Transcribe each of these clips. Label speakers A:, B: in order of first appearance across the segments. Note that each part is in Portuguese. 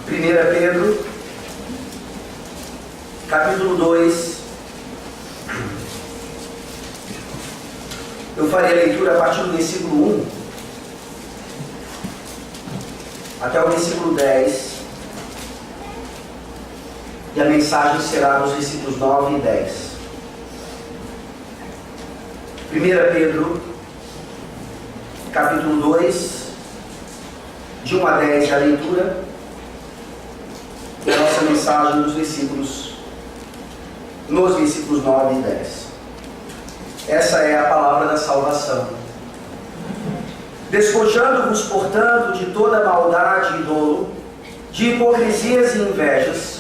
A: 1 Pedro, capítulo 2. Eu farei a leitura a partir do versículo 1 até o versículo 10. E a mensagem será dos versículos 9 e 10. 1 Pedro, capítulo 2, de 1 a 10 a leitura. E a nossa mensagem nos versículos 9 e 10. Essa é a palavra da salvação. Despojando-vos, portanto, de toda maldade e dolo, de hipocrisias e invejas,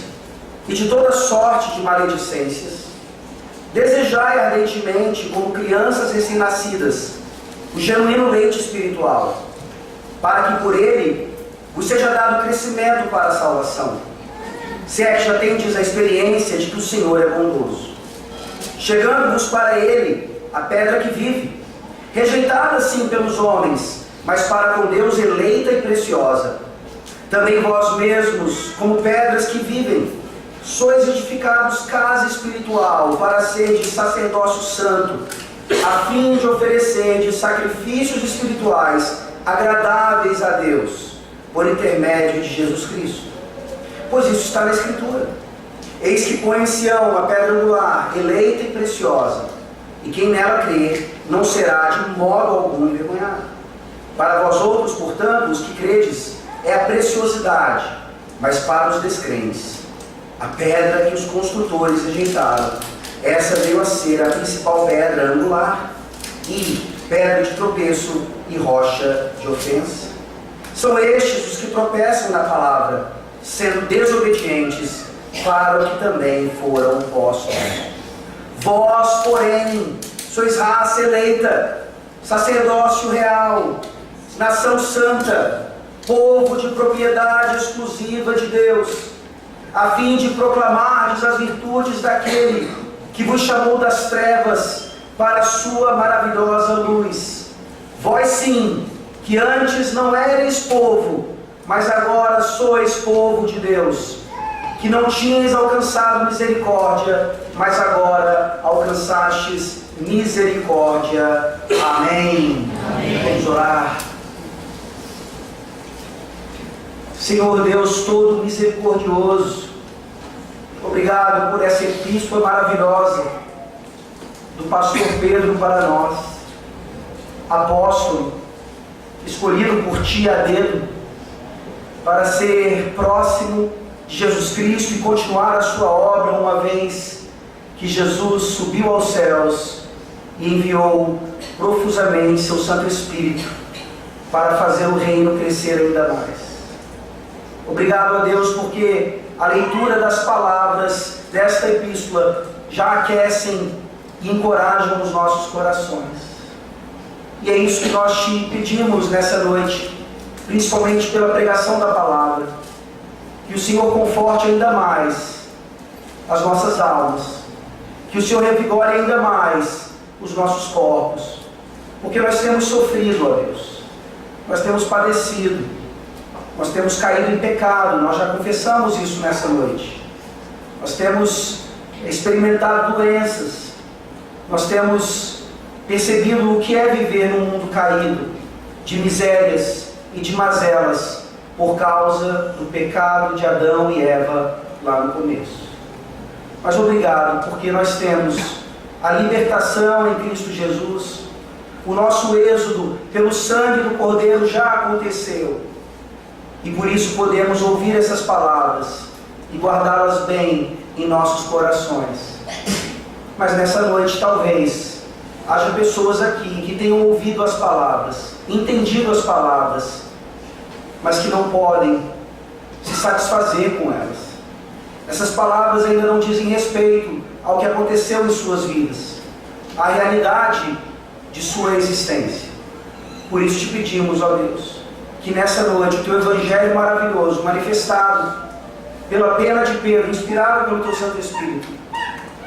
A: e de toda sorte de maledicências, desejai ardentemente, como crianças recém-nascidas, o genuíno leite espiritual, para que por ele vos seja dado crescimento para a salvação, se é que já tendes a experiência de que o Senhor é bondoso. Chegando-vos para ele, a pedra que vive, rejeitada sim pelos homens, mas para com Deus eleita e preciosa. Também vós mesmos, como pedras que vivem, sois edificados casa espiritual, para seres sacerdócio santo, a fim de oferecer sacrifícios espirituais agradáveis a Deus, por intermédio de Jesus Cristo. Pois isso está na Escritura: eis que põe em Sião a pedra angular, eleita e preciosa, e quem nela crer não será de modo algum envergonhado. Para vós outros, portanto, os que credes, é a preciosidade, mas para os descrentes, a pedra que os construtores rejeitaram, essa veio a ser a principal pedra angular, e pedra de tropeço e rocha de ofensa. São estes os que tropeçam na palavra, sendo desobedientes para o que também foram postos. Vós, porém, sois raça eleita, sacerdócio real, nação santa, povo de propriedade exclusiva de Deus, a fim de proclamardes as virtudes daquele que vos chamou das trevas para a sua maravilhosa luz. Vós sim, que antes não erais povo, mas agora sois povo de Deus, que não tinhas alcançado misericórdia, mas agora alcançastes misericórdia. Amém. Amém. Vamos orar. Senhor Deus todo misericordioso, obrigado por essa epístola maravilhosa do pastor Pedro para nós, apóstolo, escolhido por Ti a dedo, para ser próximo de Jesus Cristo e continuar a sua obra, uma vez que Jesus subiu aos céus e enviou profusamente seu Santo Espírito para fazer o reino crescer ainda mais. Obrigado a Deus, porque a leitura das palavras desta epístola já aquecem e encorajam os nossos corações. E é isso que nós Te pedimos nessa noite, principalmente pela pregação da palavra, que o Senhor conforte ainda mais as nossas almas, que o Senhor revigore ainda mais os nossos corpos, porque nós temos sofrido, ó Deus, nós temos padecido, nós temos caído em pecado, nós já confessamos isso nessa noite, nós temos experimentado doenças, nós temos percebido o que é viver num mundo caído, de misérias e de mazelas, por causa do pecado de Adão e Eva lá no começo. Mas obrigado, porque nós temos a libertação em Cristo Jesus, o nosso êxodo pelo sangue do Cordeiro já aconteceu, e por isso podemos ouvir essas palavras e guardá-las bem em nossos corações. Mas nessa noite talvez haja pessoas aqui que tenham ouvido as palavras, entendido as palavras, mas que não podem se satisfazer com elas. Essas palavras ainda não dizem respeito ao que aconteceu em suas vidas, à realidade de sua existência. Por isso te pedimos, ó Deus, que nessa noite o Teu Evangelho maravilhoso, manifestado pela pena de Pedro, inspirado pelo Teu Santo Espírito,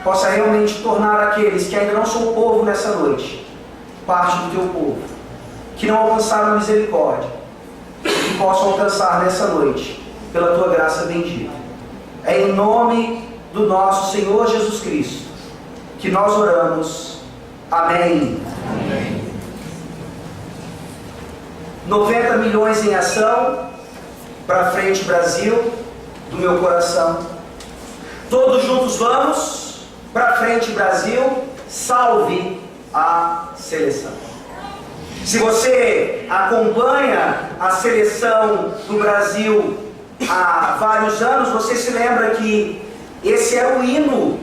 A: possa realmente tornar aqueles que ainda não são povo nessa noite, parte do Teu povo, que não alcançaram misericórdia, que possam alcançar nessa noite pela tua graça bendita. É em nome do nosso Senhor Jesus Cristo que nós oramos. Amém.
B: Amém.
A: 90 milhões em ação, para frente Brasil, do meu coração. Todos juntos vamos, para frente Brasil, salve a seleção. Se você acompanha a seleção do Brasil há vários anos, você se lembra que esse era o hino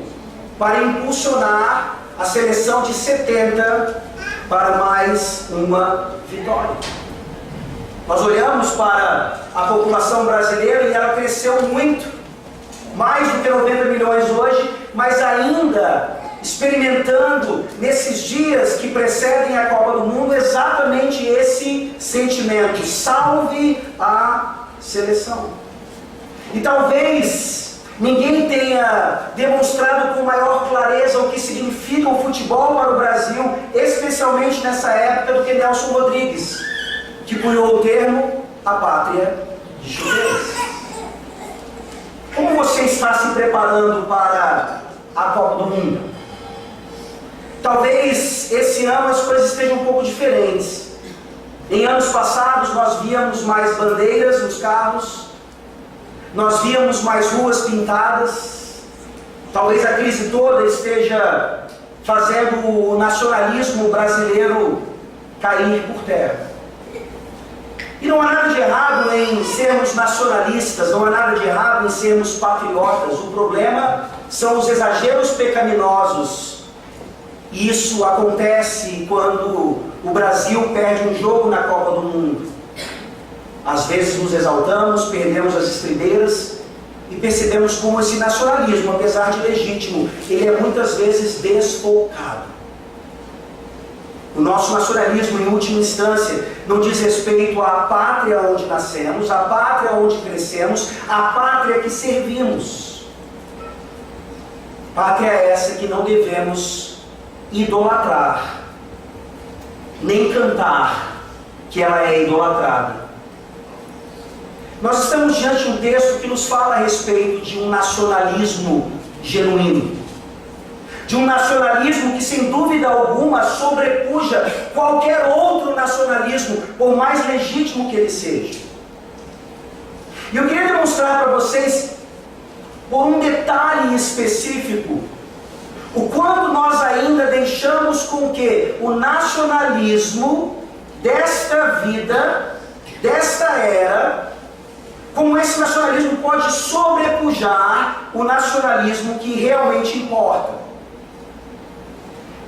A: para impulsionar a seleção de 70 para mais uma vitória. Nós olhamos para a população brasileira e ela cresceu muito, mais do que 90 milhões hoje, mas ainda experimentando nesses dias que precedem a Copa do Mundo exatamente esse sentimento: salve a seleção. E talvez ninguém tenha demonstrado com maior clareza o que significa o futebol para o Brasil, especialmente nessa época, do que Nelson Rodrigues, que cunhou o termo a pátria de chuveiros. Como você está se preparando para a Copa do Mundo? Talvez esse ano as coisas estejam um pouco diferentes. Em anos passados nós víamos mais bandeiras nos carros, nós víamos mais ruas pintadas. Talvez a crise toda esteja fazendo o nacionalismo brasileiro cair por terra. E não há nada de errado em sermos nacionalistas, não há nada de errado em sermos patriotas. O problema são os exageros pecaminosos. Isso acontece quando o Brasil perde um jogo na Copa do Mundo. Às vezes nos exaltamos, perdemos as estribeiras e percebemos como esse nacionalismo, apesar de legítimo, ele é muitas vezes desfocado. O nosso nacionalismo, em última instância, não diz respeito à pátria onde nascemos, à pátria onde crescemos, à pátria que servimos. Pátria essa que não devemos idolatrar, nem cantar que ela é idolatrada. Nós estamos diante de um texto que nos fala a respeito de um nacionalismo genuíno, de um nacionalismo que sem dúvida alguma sobrepuja qualquer outro nacionalismo, por mais legítimo que ele seja. E eu queria demonstrar para vocês, por um detalhe específico, o quanto nós ainda deixamos com que o nacionalismo desta vida, desta era, como esse nacionalismo pode sobrepujar o nacionalismo que realmente importa.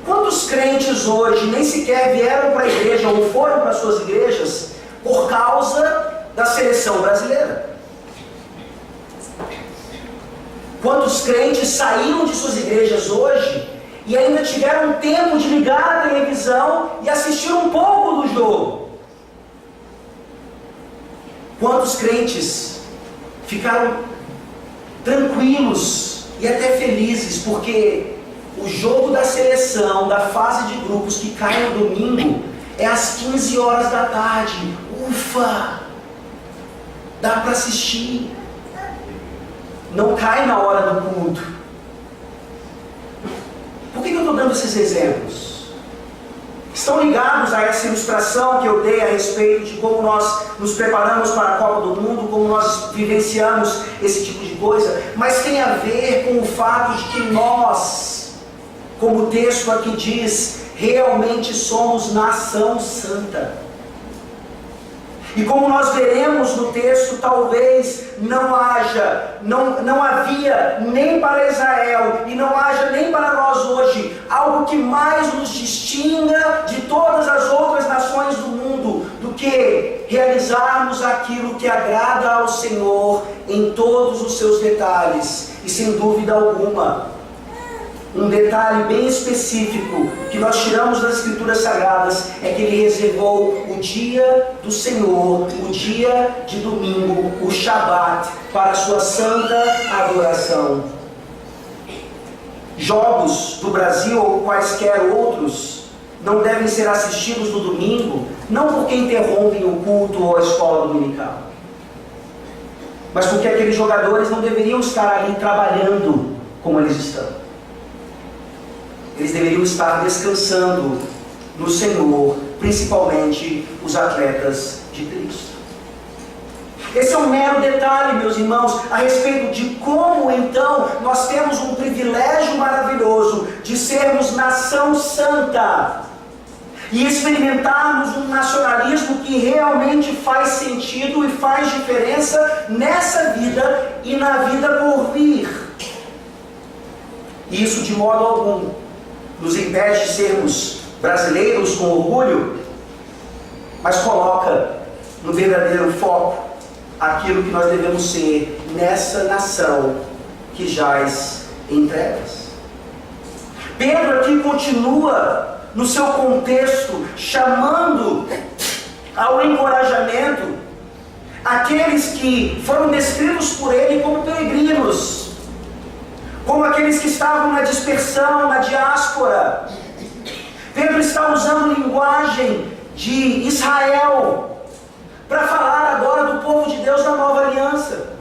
A: Quantos crentes hoje nem sequer vieram para a igreja ou foram para suas igrejas por causa da seleção brasileira? Quantos crentes saíram de suas igrejas hoje e ainda tiveram tempo de ligar a televisão e assistir um pouco do jogo? Quantos crentes ficaram tranquilos e até felizes porque o jogo da seleção, da fase de grupos que cai no domingo, é às 15 horas da tarde? Ufa! Dá para assistir. Não cai na hora do culto. Por que eu estou dando esses exemplos? Estão ligados a essa ilustração que eu dei a respeito de como nós nos preparamos para a Copa do Mundo, como nós vivenciamos esse tipo de coisa, mas tem a ver com o fato de que nós, como o texto aqui diz, realmente somos nação santa. E como nós veremos no texto, talvez não havia nem para Israel e não haja nem para nós hoje algo que mais nos distinga de todas as outras nações do mundo do que realizarmos aquilo que agrada ao Senhor em todos os seus detalhes. E sem dúvida alguma, um detalhe bem específico que nós tiramos das Escrituras Sagradas é que Ele reservou o dia do Senhor, o dia de domingo, o Shabat, para a sua santa adoração. Jogos do Brasil ou quaisquer outros não devem ser assistidos no domingo, não porque interrompem o culto ou a escola dominical, mas porque aqueles jogadores não deveriam estar ali trabalhando como eles estão. Eles deveriam estar descansando no Senhor, principalmente os atletas de Cristo. Esse é um mero detalhe, meus irmãos, a respeito de como então nós temos um privilégio maravilhoso de sermos nação santa e experimentarmos um nacionalismo que realmente faz sentido e faz diferença nessa vida e na vida por vir. E isso de modo algum nos impede de sermos brasileiros com orgulho, mas coloca no verdadeiro foco aquilo que nós devemos ser nessa nação que jaz em trevas. Pedro aqui continua no seu contexto, chamando ao encorajamento aqueles que foram descritos por ele como peregrinos, como aqueles que estavam na dispersão, na diáspora. Pedro está usando linguagem de Israel para falar agora do povo de Deus da nova aliança.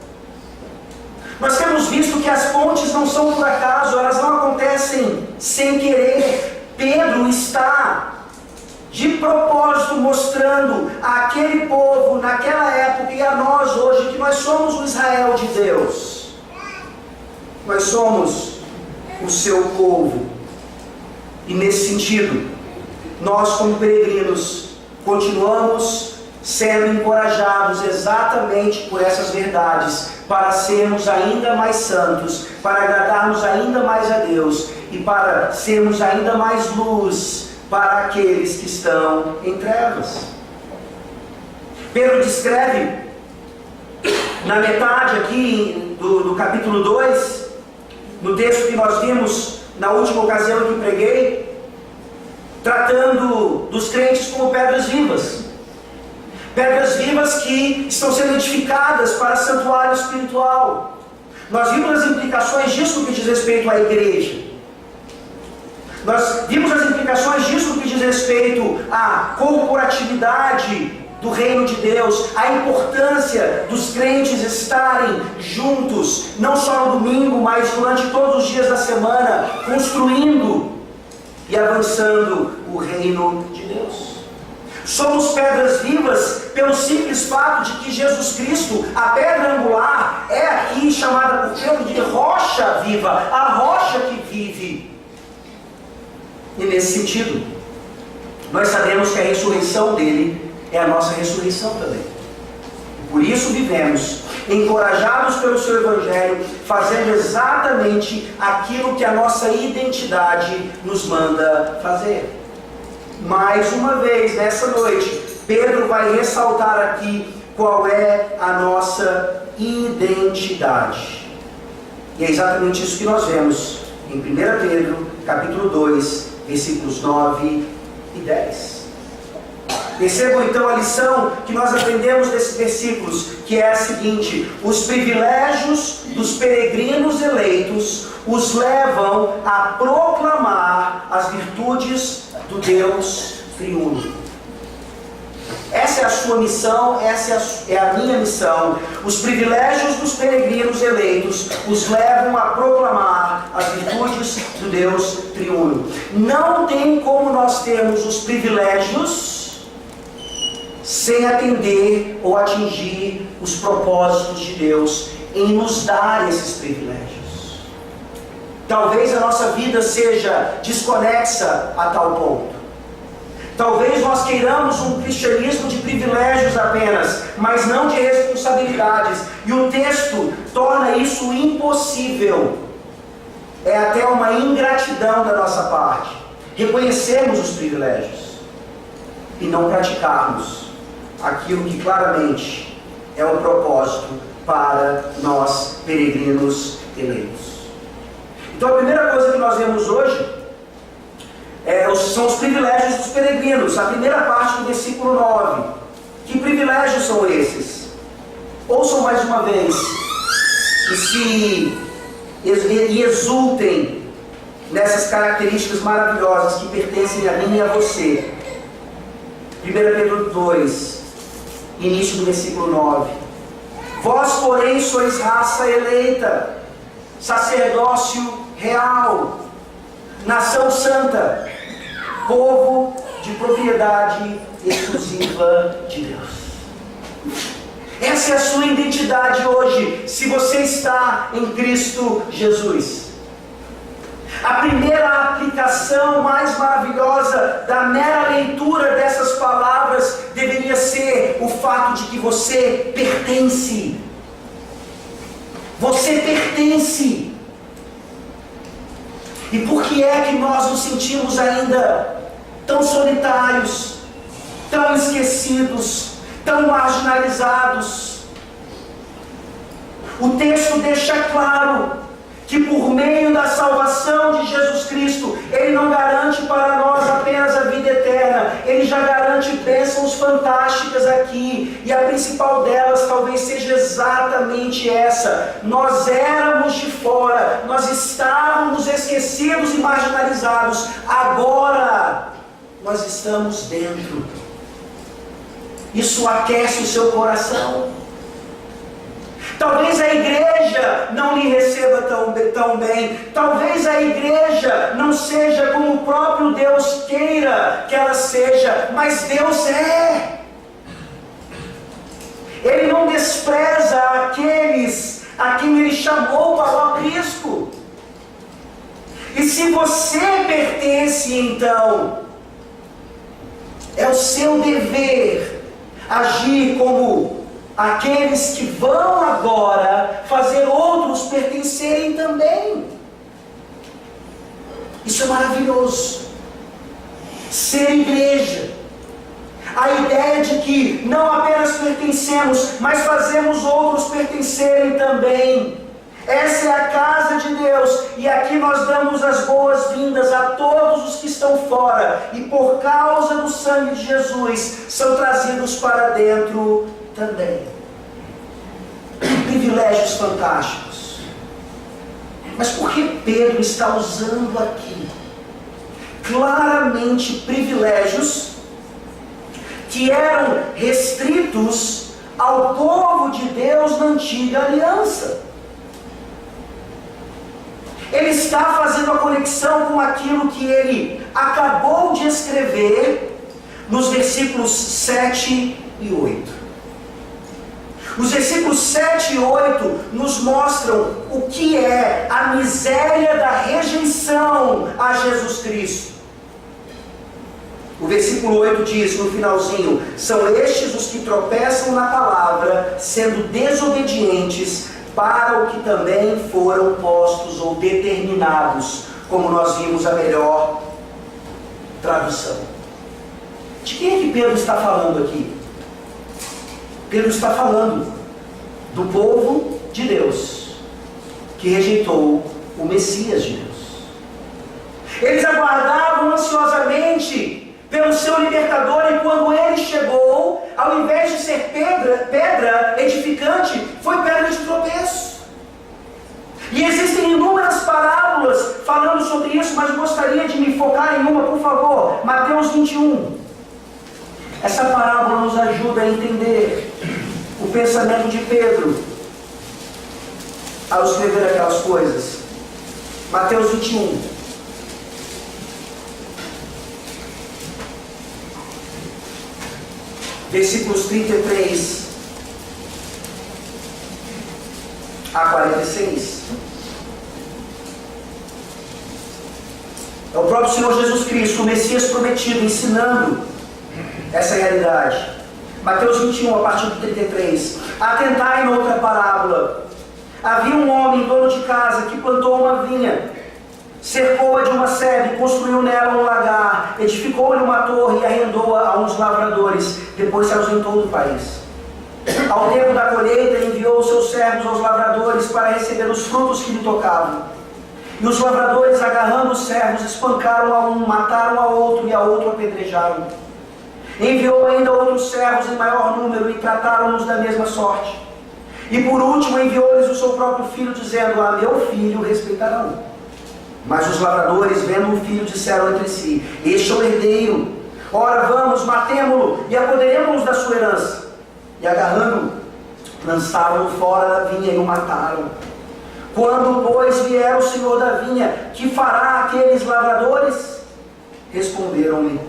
A: Nós temos visto que as pontes não são por acaso, elas não acontecem sem querer. Pedro está de propósito mostrando àquele povo naquela época e a nós hoje que nós somos o Israel de Deus. Nós somos o seu povo. E nesse sentido, nós como peregrinos continuamos sendo encorajados exatamente por essas verdades, para sermos ainda mais santos, para agradarmos ainda mais a Deus e para sermos ainda mais luz para aqueles que estão em trevas. Pedro descreve na metade aqui do capítulo 2, no texto que nós vimos na última ocasião que preguei, tratando dos crentes como pedras vivas. Pedras vivas que estão sendo edificadas para santuário espiritual. Nós vimos as implicações disso no que diz respeito à igreja. Nós vimos as implicações disso no que diz respeito à corporatividade do reino de Deus, a importância dos crentes estarem juntos, não só no domingo, mas durante todos os dias da semana, construindo e avançando o reino de Deus. Somos pedras vivas pelo simples fato de que Jesus Cristo, a pedra angular, é aqui chamada por Pedro de rocha viva, a rocha que vive. E nesse sentido, nós sabemos que a ressurreição dele é a nossa ressurreição também. Por isso vivemos encorajados pelo seu Evangelho, fazendo exatamente aquilo que a nossa identidade nos manda fazer. Mais uma vez, nessa noite, Pedro vai ressaltar aqui qual é a nossa identidade. E é exatamente isso que nós vemos em 1 Pedro, capítulo 2, versículos 9 e 10. Percebam então a lição que nós aprendemos desses versículos, que é a seguinte: os privilégios dos peregrinos eleitos os levam a proclamar as virtudes do Deus triuno. Essa é a sua missão, essa é a minha missão. Os privilégios dos peregrinos eleitos os levam a proclamar as virtudes do Deus triuno. Não tem como nós termos os privilégios sem atender ou atingir os propósitos de Deus em nos dar esses privilégios. Talvez a nossa vida seja desconexa a tal ponto. Talvez nós queiramos um cristianismo de privilégios apenas, mas não de responsabilidades. E o texto torna isso impossível. É até uma ingratidão da nossa parte reconhecermos os privilégios e não praticarmos aquilo que claramente é o propósito para nós peregrinos eleitos. Então a primeira coisa que nós vemos hoje são os privilégios dos peregrinos. A primeira parte do versículo 9. Que privilégios são esses? Ouçam mais uma vez e exultem nessas características maravilhosas que pertencem a mim e a você. 1 Pedro 2, início do versículo 9. Vós, porém, sois raça eleita, sacerdócio real, nação santa, povo de propriedade exclusiva de Deus. Essa é a sua identidade hoje, se você está em Cristo Jesus. A primeira aplicação mais maravilhosa da mera leitura dessas palavras deveria ser o fato de que você pertence. Você pertence. E por que é que nós nos sentimos ainda tão solitários, tão esquecidos, tão marginalizados? O texto deixa claro que por meio da salvação de Jesus Cristo, Ele não garante para nós apenas a vida eterna, Ele já garante bênçãos fantásticas aqui, e a principal delas talvez seja exatamente essa: nós éramos de fora, nós estávamos esquecidos e marginalizados, agora nós estamos dentro. Isso aquece o seu coração. Talvez a igreja não lhe receba tão bem. Talvez a igreja não seja como o próprio Deus queira que ela seja. Mas Deus é. Ele não despreza aqueles a quem Ele chamou para o aprisco. E se você pertence, então, é o seu dever agir como aqueles que vão agora fazer outros pertencerem também. Isso é maravilhoso. Ser igreja. A ideia de que não apenas pertencemos, mas fazemos outros pertencerem também. Essa é a casa de Deus, e aqui nós damos as boas-vindas a todos os que estão fora, e por causa do sangue de Jesus, são trazidos para dentro também. Privilégios fantásticos. Mas por que Pedro está usando aqui claramente privilégios que eram restritos ao povo de Deus na antiga aliança? Ele está fazendo a conexão com aquilo que ele acabou de escrever nos versículos 7 e 8. Os versículos 7 e 8 nos mostram o que é a miséria da rejeição a Jesus Cristo. O versículo 8 diz no finalzinho: são estes os que tropeçam na palavra, sendo desobedientes para o que também foram postos ou determinados, como nós vimos a melhor tradução. De quem é que Pedro está falando aqui? Pedro está falando do povo de Deus, que rejeitou o Messias de Deus. Eles aguardavam ansiosamente pelo seu libertador, e quando ele chegou, ao invés de ser pedra edificante, foi pedra de tropeço. E existem inúmeras parábolas falando sobre isso, mas gostaria de me focar em uma, por favor. Mateus 21. Essa parábola nos ajuda a entender o pensamento de Pedro ao escrever aquelas coisas. Mateus 21. Versículos 33 a 46. É o próprio Senhor Jesus Cristo, o Messias prometido, ensinando essa realidade. Mateus 21, a partir do 33. Atentai em outra parábola. Havia um homem, dono de casa, que plantou uma vinha, cercou-a de uma sebe, construiu nela um lagar, edificou-lhe uma torre e arrendou-a a uns lavradores. Depois se ausentou do país. Ao tempo da colheita, enviou seus servos aos lavradores para receber os frutos que lhe tocavam. E os lavradores, agarrando os servos, espancaram a um, mataram a outro e a outro apedrejaram. Enviou ainda outros servos em maior número e trataram-nos da mesma sorte. E por último enviou-lhes o seu próprio filho, dizendo: a meu filho respeitarão. Mas os lavradores, vendo o filho, disseram entre si: este é o herdeiro. Ora, vamos, matemo-lo e apoderemo-nos da sua herança. E agarrando lançaram-no fora da vinha e o mataram. Quando, pois, vier o senhor da vinha, que fará aqueles lavradores? Responderam-lhe: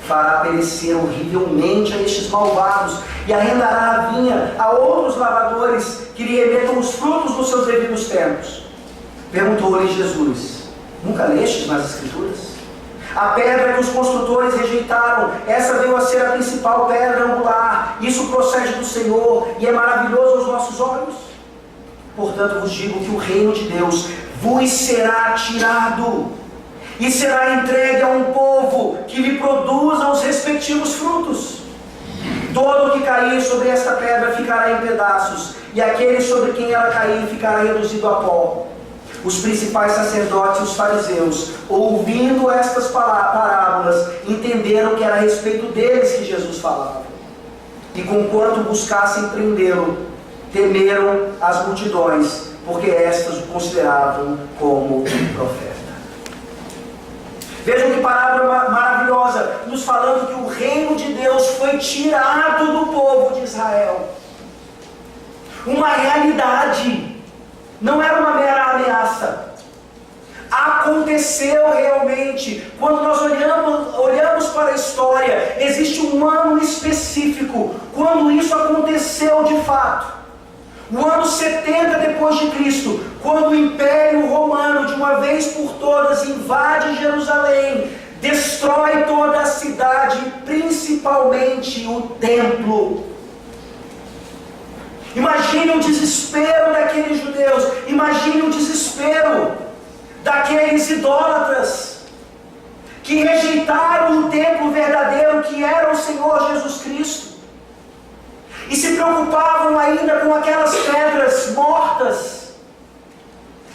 A: fará perecer horrivelmente a estes malvados, e arrendará a vinha a outros lavradores, que lhe remetam os frutos nos seus devidos tempos. Perguntou-lhe Jesus: nunca lestes nas Escrituras? A pedra que os construtores rejeitaram, essa veio a ser a principal pedra angular. Isso procede do Senhor e é maravilhoso aos nossos olhos. Portanto vos digo que o reino de Deus vos será tirado e será entregue a um povo que lhe produza os respectivos frutos. Todo o que cair sobre esta pedra ficará em pedaços, e aquele sobre quem ela cair ficará reduzido a pó. Os principais sacerdotes e os fariseus, ouvindo estas parábolas, entenderam que era a respeito deles que Jesus falava. E conquanto buscassem prendê-lo, temeram as multidões, porque estas o consideravam como profeta. Vejam que parábola maravilhosa, nos falando que o reino de Deus foi tirado do povo de Israel. Uma realidade, não era uma mera ameaça. Aconteceu realmente. Quando nós olhamos para a história, existe um ano específico, quando isso aconteceu de fato. O ano 70 depois de Cristo, quando o Império Romano, de uma vez por todas, invade Jerusalém, destrói toda a cidade, principalmente o templo. Imagine o desespero daqueles judeus, imagine o desespero daqueles idólatras, que rejeitaram o templo verdadeiro, que era o Senhor Jesus Cristo, e se preocupavam ainda com aquelas pedras mortas,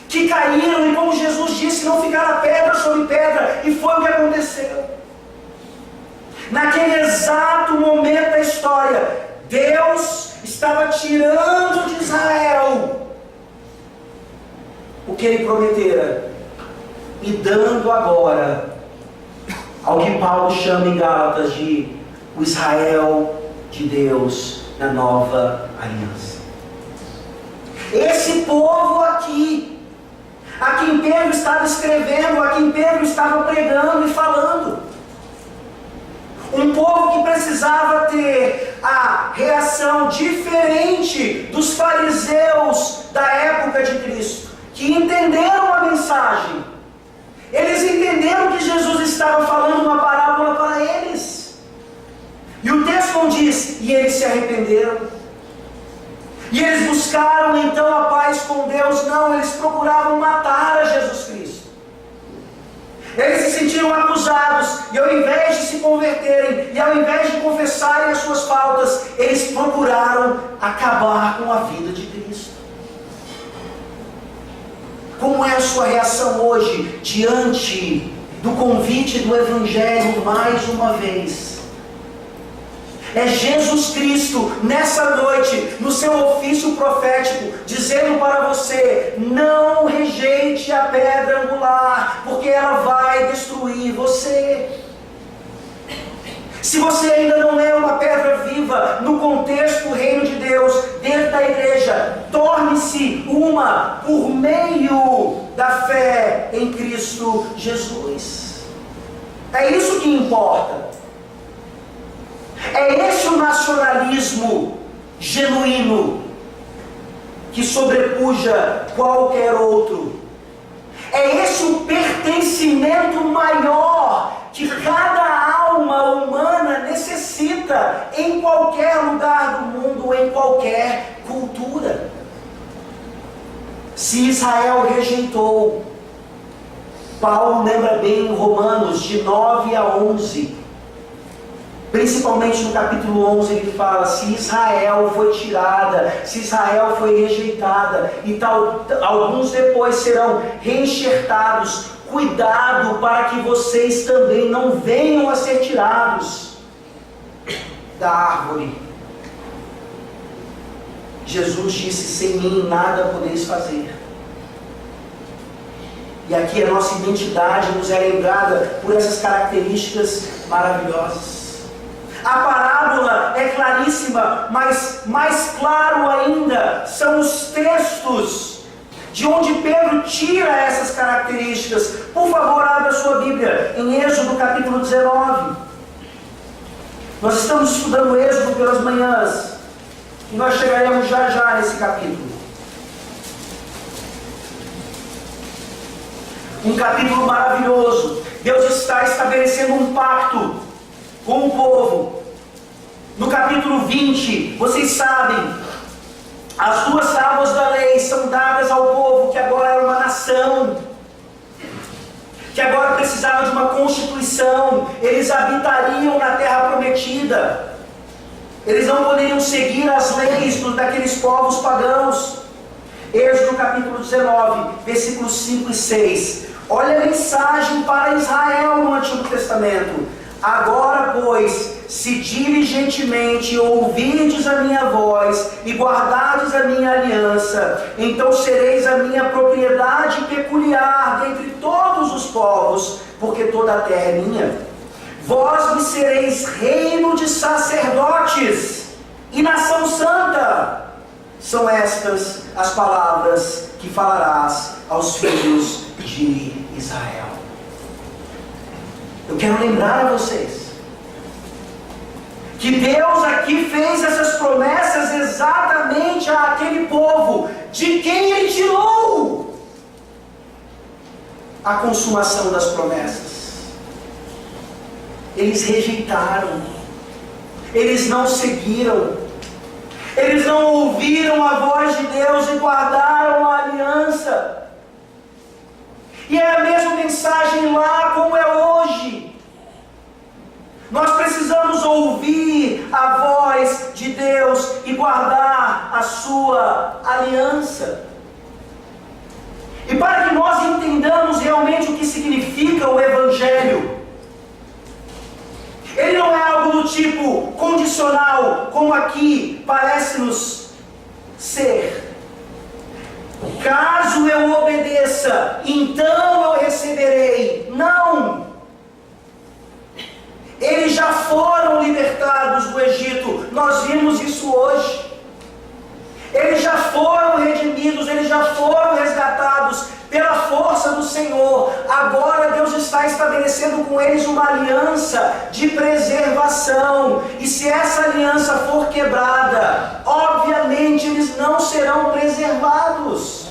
A: que caíram, e como Jesus disse, não ficará pedra sobre pedra, e foi o que aconteceu. Naquele exato momento da história, Deus estava tirando de Israel o que ele prometera, e dando agora ao que Paulo chama em Gálatas de o Israel de Deus na nova aliança. Esse povo aqui, a quem Pedro estava escrevendo, a quem Pedro estava pregando e falando, um povo que precisava ter a reação diferente dos fariseus da época de Cristo, que entenderam a mensagem. Eles entenderam que Jesus estava falando uma parábola para eles. E o texto não diz: e eles se arrependeram. E eles buscaram então a paz com Deus. Não, eles procuravam matar a Jesus Cristo. Eles se sentiram acusados, e ao invés de se converterem, e ao invés de confessarem as suas faltas, eles procuraram acabar com a vida de Cristo. Como é a sua reação hoje diante do convite do Evangelho mais uma vez? É Jesus Cristo, nessa noite, no seu ofício profético, dizendo para você: não rejeite a pedra angular, porque ela vai destruir você. Se você ainda não é uma pedra viva no contexto do reino de Deus, dentro da igreja, torne-se uma por meio da fé em Cristo Jesus. É isso que importa. É esse o nacionalismo genuíno que sobrepuja qualquer outro. É esse o pertencimento maior que cada alma humana necessita em qualquer lugar do mundo, em qualquer cultura. Se Israel rejeitou, Paulo lembra bem em Romanos, de 9 a 11, principalmente no capítulo 11, ele fala: se Israel foi tirada, se Israel foi rejeitada, e tal, alguns depois serão reenxertados, cuidado para que vocês também não venham a ser tirados da árvore. Jesus disse: sem mim nada podeis fazer. E aqui a nossa identidade nos é lembrada por essas características maravilhosas. A parábola é claríssima, mas mais claro ainda são os textos de onde Pedro tira essas características. Por favor, abra sua Bíblia em Êxodo capítulo 19. Nós estamos estudando Êxodo pelas manhãs e nós chegaremos já nesse capítulo. Um capítulo maravilhoso. Deus está estabelecendo um pacto com o povo. No capítulo 20, vocês sabem, as 2 tábuas da lei são dadas ao povo que agora era uma nação, que agora precisava de uma constituição. Eles habitariam na terra prometida. Eles não poderiam seguir as leis daqueles povos pagãos. Êxodo capítulo 19, versículos 5 e 6. Olha a mensagem para Israel no Antigo Testamento. Agora, pois, se diligentemente ouvirdes a minha voz e guardardes a minha aliança, então sereis a minha propriedade peculiar dentre todos os povos, porque toda a terra é minha. Vós me sereis reino de sacerdotes e nação santa. São estas as palavras que falarás aos filhos de Israel. Eu quero lembrar a vocês que Deus aqui fez essas promessas exatamente àquele povo de quem Ele tirou a consumação das promessas. Eles rejeitaram, eles não seguiram, eles não ouviram a voz de Deus e guardaram a aliança. E é a mesma mensagem lá como é hoje. Nós precisamos ouvir a voz de Deus e guardar a sua aliança. E para que nós entendamos realmente o que significa o Evangelho, ele não é algo do tipo condicional, como aqui parece-nos ser. Caso eu obedeça, então eu receberei. Não! Eles já foram libertados do Egito. Nós vimos isso hoje. Eles já foram redimidos, eles já foram resgatados pela força do Senhor. Agora Deus está estabelecendo com eles uma aliança de preservação. E se essa aliança for quebrada, obviamente eles não serão preservados.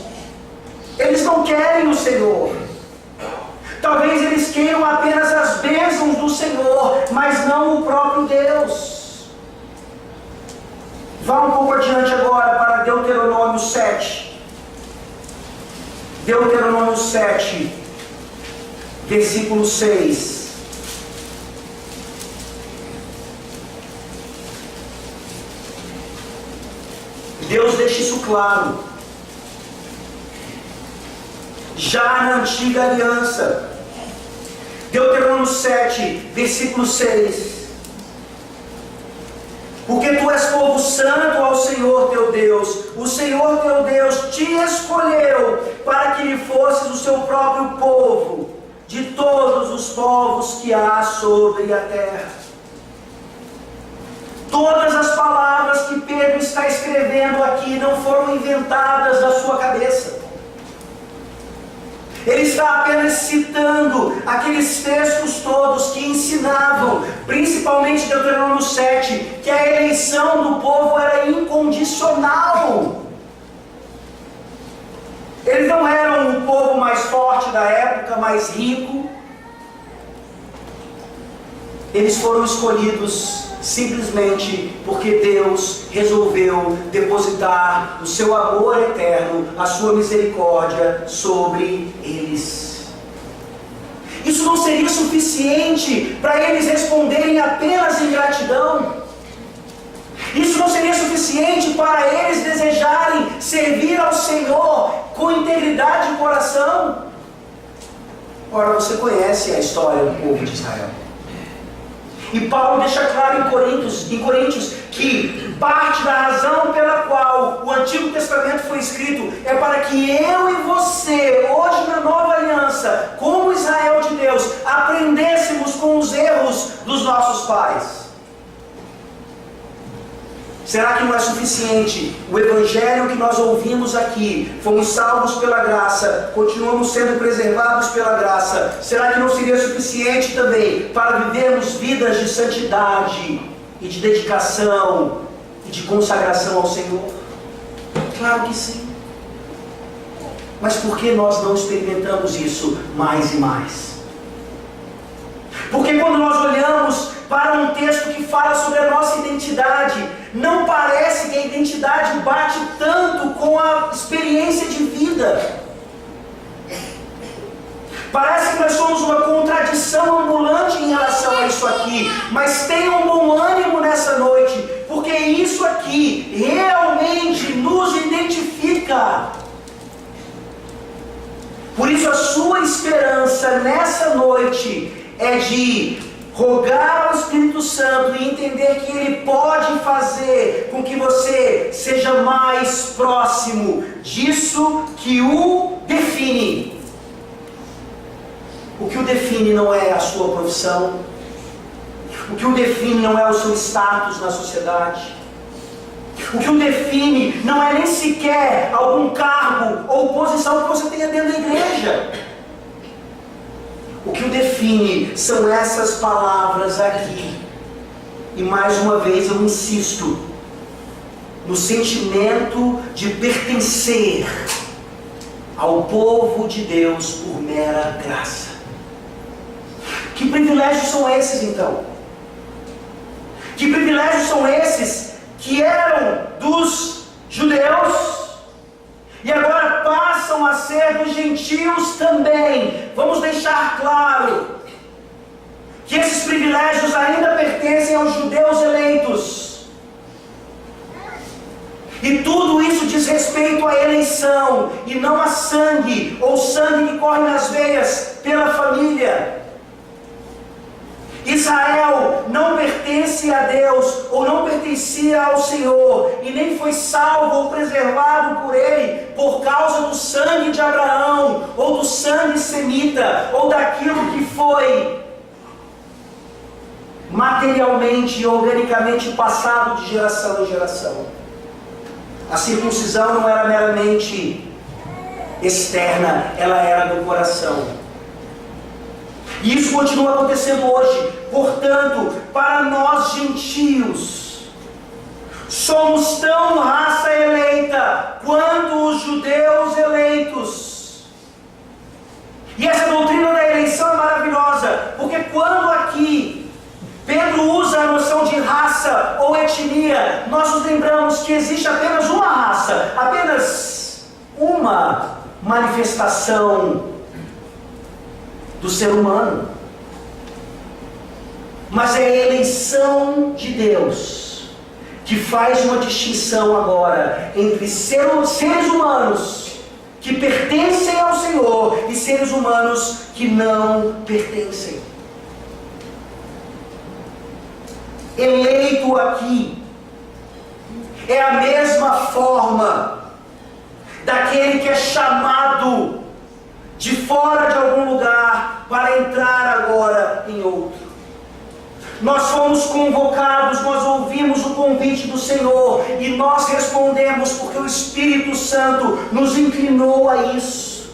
A: Eles não querem o Senhor. Talvez eles queiram apenas as bênçãos do Senhor, mas não o próprio Deus. Vá um pouco adiante agora para Deuteronômio 7. Deuteronômio 7, versículo 6. Deus deixa isso claro. Já na antiga aliança. Deuteronômio 7, versículo 6. Porque tu és povo santo ao Senhor teu Deus. O Senhor teu Deus te escolheu para que lhe fosses o seu próprio povo, de todos os povos que há sobre a terra. Todas as palavras que Pedro está escrevendo aqui não foram inventadas da sua cabeça. Ele está apenas citando aqueles textos todos que ensinavam, principalmente Deuteronômio 7, que a eleição do povo era incondicional. Eles não eram o povo mais forte da época, mais rico. Eles foram escolhidos simplesmente porque Deus resolveu depositar o seu amor eterno, a sua misericórdia sobre eles. Isso não seria suficiente para eles responderem apenas em gratidão. Isso não seria suficiente para eles desejarem servir ao Senhor com integridade de coração. Ora, você conhece a história do povo de Israel. E Paulo deixa claro em Coríntios que parte da razão pela qual o Antigo Testamento foi escrito é para que eu e você, hoje na nova aliança, como Israel de Deus, aprendêssemos com os erros dos nossos pais. Será que não é suficiente o Evangelho que nós ouvimos aqui? Fomos salvos pela graça, continuamos sendo preservados pela graça. Será que não seria suficiente também para vivermos vidas de santidade e de dedicação e de consagração ao Senhor? Claro que sim. Mas por que nós não experimentamos isso mais e mais? Porque quando nós olhamos para um texto que fala sobre a nossa identidade, não parece que a identidade bate tanto com a experiência de vida. Parece que nós somos uma contradição ambulante em relação a isso aqui. Mas tenham um bom ânimo nessa noite, porque isso aqui realmente nos identifica. Por isso a sua esperança nessa noite é de rogar ao Espírito Santo e entender que Ele pode fazer com que você seja mais próximo disso que o define. O que o define não é a sua profissão, o que o define não é o seu status na sociedade, o que o define não é nem sequer algum cargo ou posição que você tenha dentro da igreja. O que o define são essas palavras aqui. E mais uma vez eu insisto no sentimento de pertencer ao povo de Deus por mera graça. Que privilégios são esses então? Que privilégios são esses que eram dos judeus e agora passam a ser dos gentios também? Vamos deixar claro que esses privilégios ainda pertencem aos judeus eleitos. E tudo isso diz respeito à eleição e não a sangue, ou sangue que corre nas veias pela família. Israel não pertence a Deus, ou não pertencia ao Senhor, e nem foi salvo ou preservado por Ele, por causa do sangue de Abraão, ou do sangue semita, ou daquilo que foi materialmente e organicamente passado de geração em geração. A circuncisão não era meramente externa, ela era do coração. E isso continua acontecendo hoje. Portanto, para nós gentios, somos tão raça eleita quanto os judeus eleitos. E essa doutrina da eleição é maravilhosa, porque quando aqui Pedro usa a noção de raça ou etnia, nós nos lembramos que existe apenas uma raça, apenas uma manifestação do ser humano. Mas é a eleição de Deus que faz uma distinção agora entre seres humanos que pertencem ao Senhor e seres humanos que não pertencem. Eleito aqui é a mesma forma daquele que é chamado de fora de algum lugar para entrar agora em outro. Nós fomos convocados, nós ouvimos o convite do Senhor e nós respondemos porque o Espírito Santo nos inclinou a isso.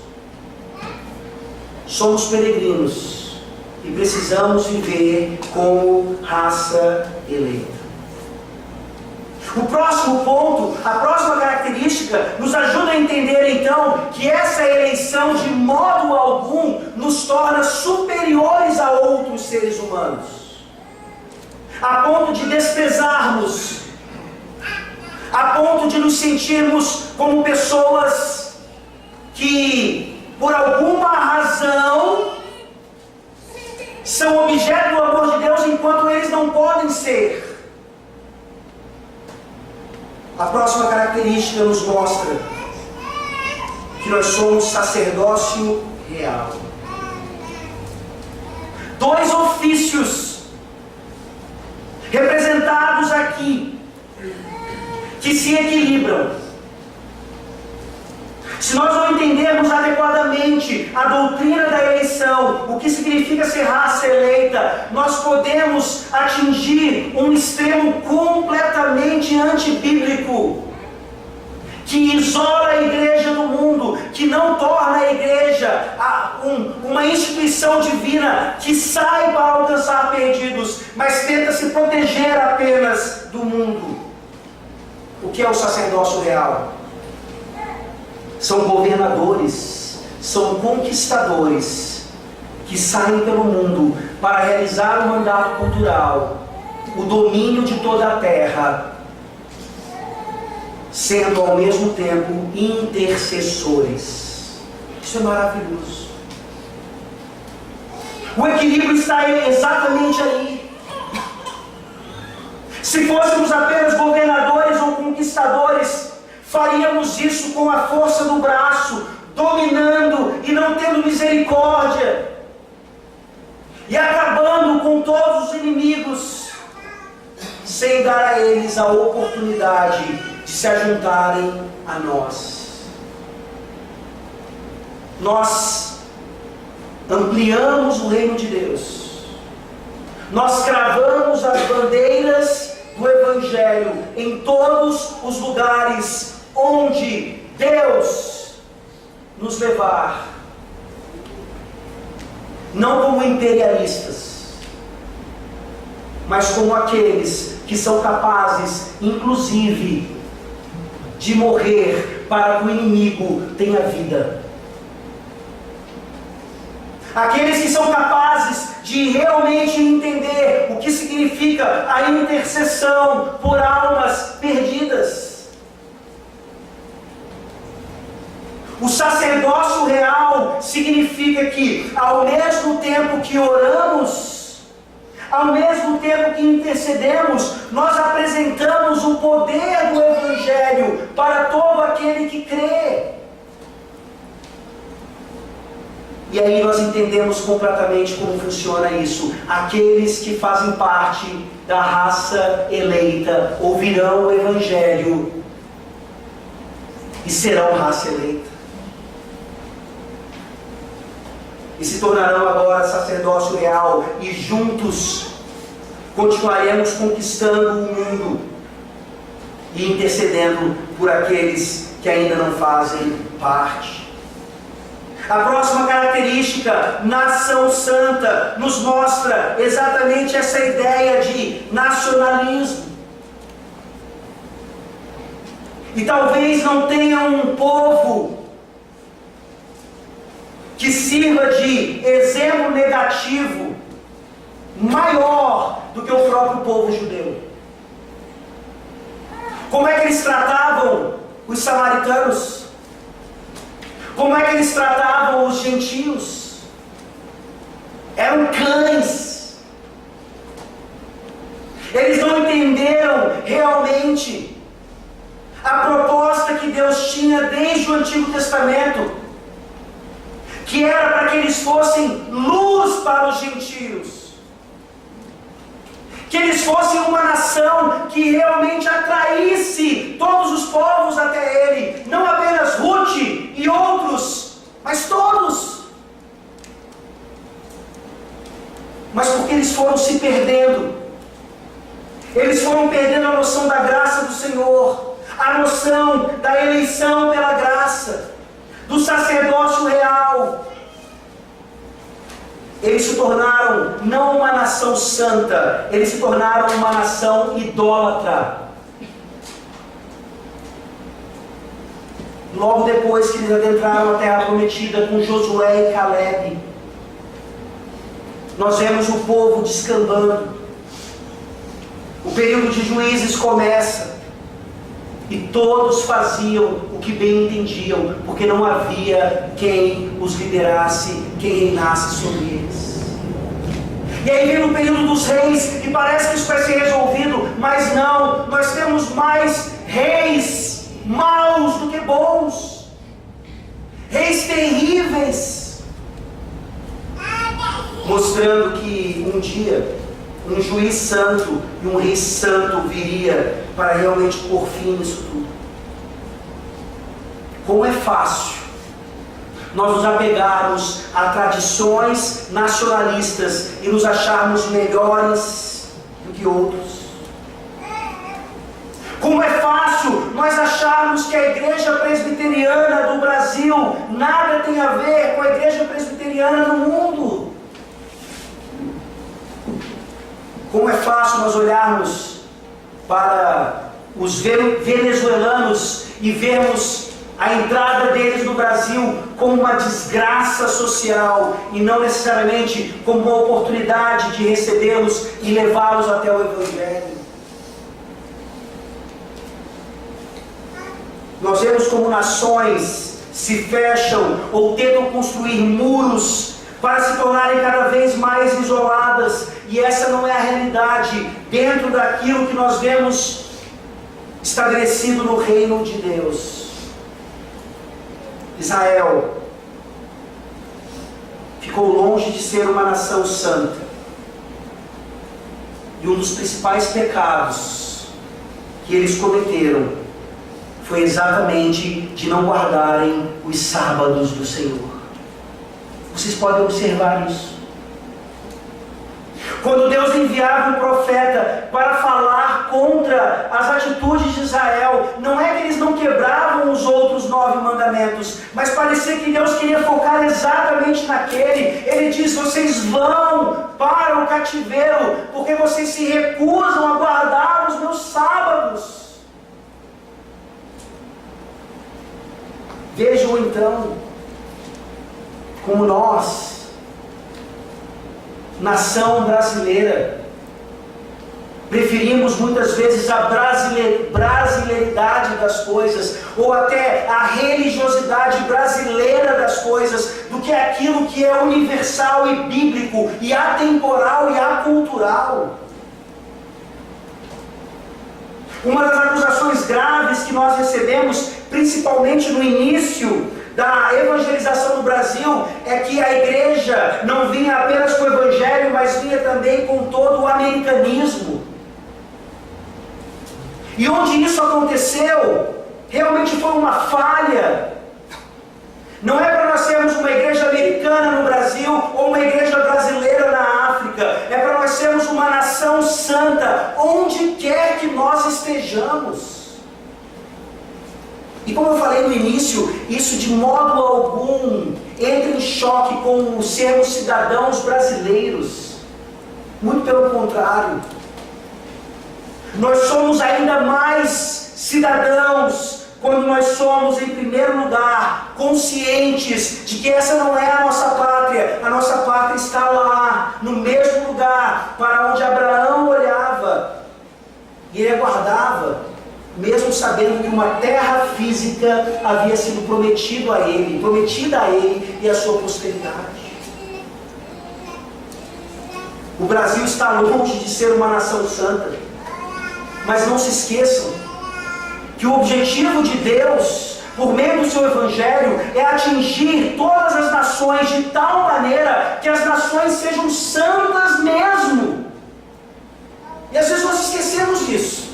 A: Somos peregrinos e precisamos viver como raça eleita. O próximo ponto, a próxima característica, nos ajuda a entender então que essa eleição de modo algum nos torna superiores a outros seres humanos, a ponto de desprezarmos, a ponto de nos sentirmos como pessoas que, por alguma razão, são objeto do amor de Deus enquanto eles não podem ser. A próxima característica nos mostra que nós somos sacerdócio real. Dois ofícios representados aqui que se equilibram. Se nós não entendermos adequadamente a doutrina da eleição, o que significa ser raça eleita, nós podemos atingir um extremo completamente antibíblico, que isola a igreja do mundo, que não torna a igreja uma instituição divina que saiba alcançar perdidos, mas tenta se proteger apenas do mundo. O que é o sacerdócio real? São governadores, são conquistadores que saem pelo mundo para realizar o mandato cultural, o domínio de toda a terra, sendo ao mesmo tempo intercessores. Isso é maravilhoso. O equilíbrio está exatamente aí. Se fôssemos apenas governadores ou conquistadores, faríamos isso com a força do braço, dominando e não tendo misericórdia, e acabando com todos os inimigos, sem dar a eles a oportunidade de se ajuntarem a nós. Nós ampliamos o reino de Deus, nós cravamos as bandeiras do Evangelho em todos os lugares onde Deus nos levar, não como imperialistas, mas como aqueles que são capazes, inclusive, de morrer para que o inimigo tenha vida. Aqueles que são capazes de realmente entender o que significa a intercessão por almas perdidas. O sacerdócio real significa que, ao mesmo tempo que oramos, ao mesmo tempo que intercedemos, nós apresentamos o poder do Evangelho para todo aquele que crê. E aí nós entendemos completamente como funciona isso. Aqueles que fazem parte da raça eleita ouvirão o Evangelho e serão raça eleita. E se tornarão agora sacerdócio real, e juntos continuaremos conquistando o mundo e intercedendo por aqueles que ainda não fazem parte. A próxima característica, nação santa, nos mostra exatamente essa ideia de nacionalismo. E talvez não tenha um povo que sirva de exemplo negativo maior do que o próprio povo judeu. Como é que eles tratavam os samaritanos? Como é que eles tratavam os gentios? Eram cães. Eles não entenderam realmente a proposta que Deus tinha desde o Antigo Testamento, que era para que eles fossem luz para os gentios, que eles fossem uma nação que realmente atraísse todos os povos até Ele, não apenas Ruth e outros, mas todos. Mas porque eles foram se perdendo, eles foram perdendo a noção da graça do Senhor, a noção da eleição pela graça, do sacerdócio real. Eles se tornaram não uma nação santa, eles se tornaram uma nação idólatra. Logo depois que eles adentraram a terra prometida com Josué e Caleb, nós vemos o povo descambando. O período de Juízes começa, e todos faziam o que bem entendiam, porque não havia quem os liderasse, quem reinasse sobre eles. E aí vem o período dos reis, e parece que isso vai ser resolvido, mas não, nós temos mais reis maus do que bons, reis terríveis, mostrando que um dia um juiz santo e um rei santo viria para realmente pôr fim nisso tudo. Como é fácil nós nos apegarmos a tradições nacionalistas e nos acharmos melhores do que outros. Como é fácil nós acharmos que a igreja presbiteriana do Brasil nada tem a ver com a igreja presbiteriana do mundo. Como é fácil nós olharmos para os venezuelanos e vermos a entrada deles no Brasil como uma desgraça social e não necessariamente como uma oportunidade de recebê-los e levá-los até o Evangelho. Nós vemos como nações se fecham ou tentam construir muros para se tornarem cada vez mais isoladas, e essa não é a realidade dentro daquilo que nós vemos estabelecido no reino de Deus. Israel ficou longe de ser uma nação santa, e um dos principais pecados que eles cometeram foi exatamente de não guardarem os sábados do Senhor. Vocês podem observar isso. Quando Deus enviava um profeta para falar contra as atitudes de Israel, não é que eles não quebravam os outros 9 mandamentos, mas parecia que Deus queria focar exatamente naquele. Ele diz: vocês vão para o cativeiro, porque vocês se recusam a guardar os meus sábados. Vejam então como nós, nação brasileira, preferimos muitas vezes a brasileiridade das coisas, ou até a religiosidade brasileira das coisas, do que aquilo que é universal e bíblico, e atemporal e acultural. Uma das acusações graves que nós recebemos, principalmente no início da evangelização no Brasil, é que a igreja não vinha apenas com o evangelho, mas vinha também com todo o americanismo. E onde isso aconteceu, realmente foi uma falha. Não é para nós sermos uma igreja americana no Brasil ou uma igreja brasileira na África. É para nós sermos uma nação santa, onde quer que nós estejamos. E como eu falei no início, isso de modo algum entra em choque com o sermos cidadãos brasileiros. Muito pelo contrário. Nós somos ainda mais cidadãos quando nós somos, em primeiro lugar, conscientes de que essa não é a nossa pátria. A nossa pátria está lá, no mesmo lugar para onde Abraão olhava e ele aguardava, mesmo sabendo que uma terra física havia sido prometida a ele e a sua posteridade. O Brasil está longe de ser uma nação santa, mas não se esqueçam que o objetivo de Deus, por meio do seu Evangelho, é atingir todas as nações de tal maneira que as nações sejam santas mesmo. E às vezes nós esquecemos disso.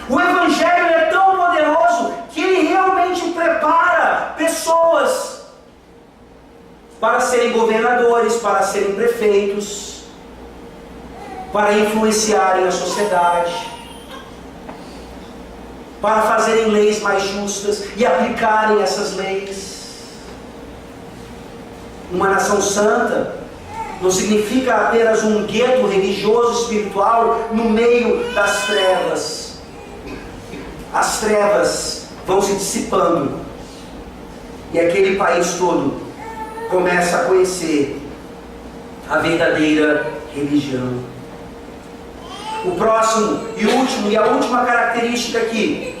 A: O Evangelho é tão poderoso que ele realmente prepara pessoas para serem governadores, para serem prefeitos, para influenciarem a sociedade, para fazerem leis mais justas e aplicarem essas leis. Uma nação santa não significa apenas um gueto religioso espiritual no meio das trevas. As trevas vão se dissipando e aquele país todo começa a conhecer a verdadeira religião. O próximo e último, e a última característica aqui,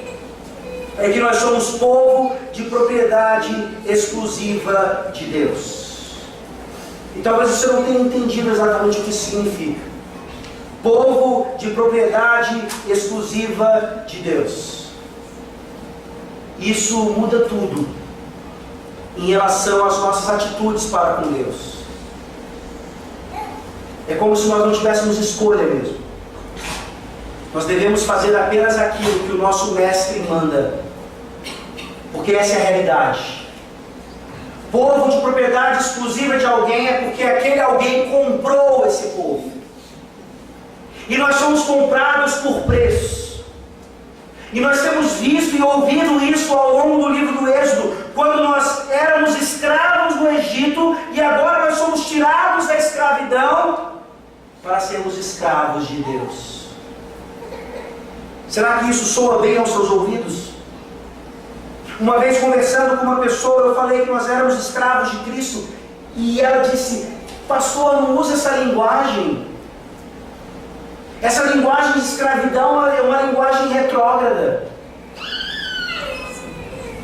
A: é que nós somos povo de propriedade exclusiva de Deus. E talvez você não tenha entendido exatamente o que isso significa. Povo de propriedade exclusiva de Deus. Isso muda tudo em relação às nossas atitudes para com Deus. É como se nós não tivéssemos escolha mesmo. Nós devemos fazer apenas aquilo que o nosso mestre manda, porque porque essa é a realidade. Povo de propriedade exclusiva de alguém é porque aquele alguém comprou esse povo. E nós somos comprados por preço. E nós temos visto e ouvido isso ao longo do livro do Êxodo, quando nós éramos escravos no Egito e agora nós somos tirados da escravidão para sermos escravos de Deus. Será que isso soa bem aos seus ouvidos? Uma vez conversando com uma pessoa, eu falei que nós éramos escravos de Cristo, e ela disse: pastor, não usa essa linguagem. Essa linguagem de escravidão é uma linguagem retrógrada.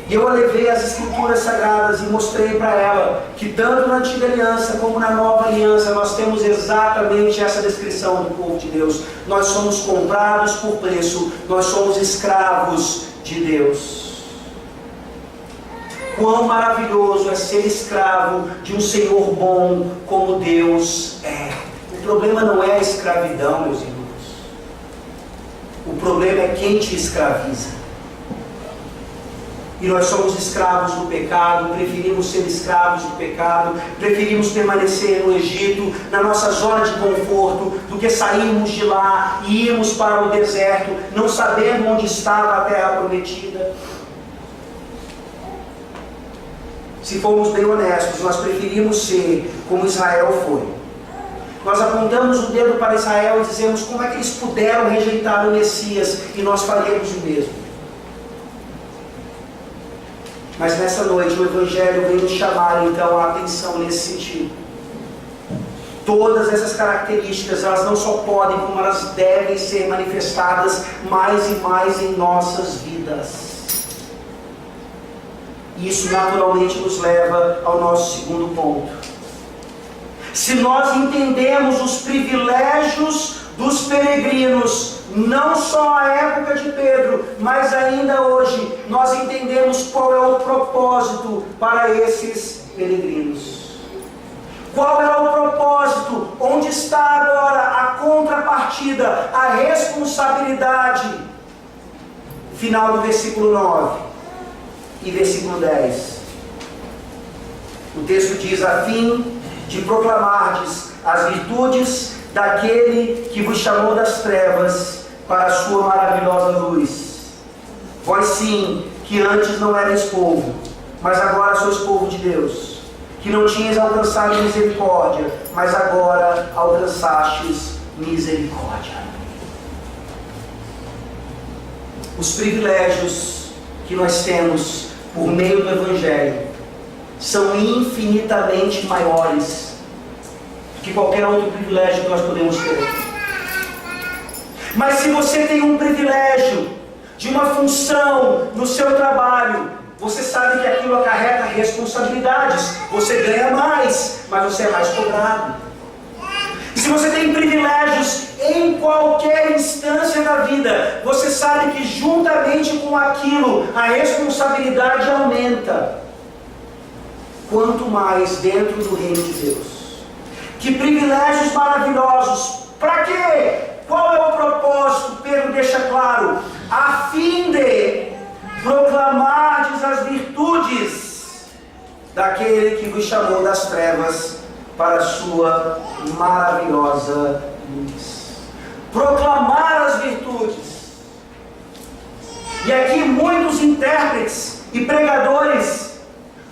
A: E eu a levei às Escrituras Sagradas e mostrei para ela que tanto na Antiga Aliança como na Nova Aliança nós temos exatamente essa descrição do povo de Deus. Nós somos comprados por preço, nós somos escravos de Deus. Quão maravilhoso é ser escravo de um Senhor bom como Deus é. O problema não é a escravidão, meus irmãos. O problema é quem te escraviza. E nós somos escravos do pecado, preferimos ser escravos do pecado, preferimos permanecer no Egito, na nossa zona de conforto, do que sairmos de lá e irmos para o deserto, não sabendo onde estava a terra prometida. Se formos bem honestos, nós preferimos ser como Israel foi. Nós apontamos o dedo para Israel e dizemos como é que eles puderam rejeitar o Messias, e nós faríamos o mesmo. Mas nessa noite o Evangelho vem nos chamar então a atenção nesse sentido. Todas essas características, elas não só podem, como elas devem ser manifestadas mais e mais em nossas vidas. Isso naturalmente nos leva ao nosso segundo ponto. Se nós entendemos os privilégios dos peregrinos, não só a época de Pedro, mas ainda hoje, nós entendemos qual é o propósito para esses peregrinos. Qual é o propósito? Onde está agora a contrapartida, a responsabilidade? Final do versículo 9. E versículo 10, o texto diz: a fim de proclamardes as virtudes daquele que vos chamou das trevas para a sua maravilhosa luz. Vós sim, que antes não erais povo, mas agora sois povo de Deus, que não tinhas alcançado misericórdia, mas agora alcançastes misericórdia. Os privilégios que nós temos por meio do Evangelho são infinitamente maiores do que qualquer outro privilégio que nós podemos ter. Mas se você tem um privilégio de uma função no seu trabalho, você sabe que aquilo acarreta responsabilidades. Você ganha mais, mas você é mais cobrado. Se você tem privilégios em qualquer instância da vida, você sabe que juntamente com aquilo, a responsabilidade aumenta. Quanto mais dentro do reino de Deus. Que privilégios maravilhosos. Para quê? Qual é o propósito? Pedro deixa claro: a fim de proclamardes as virtudes daquele que vos chamou das trevas para a sua maravilhosa luz. Proclamar as virtudes. E aqui muitos intérpretes e pregadores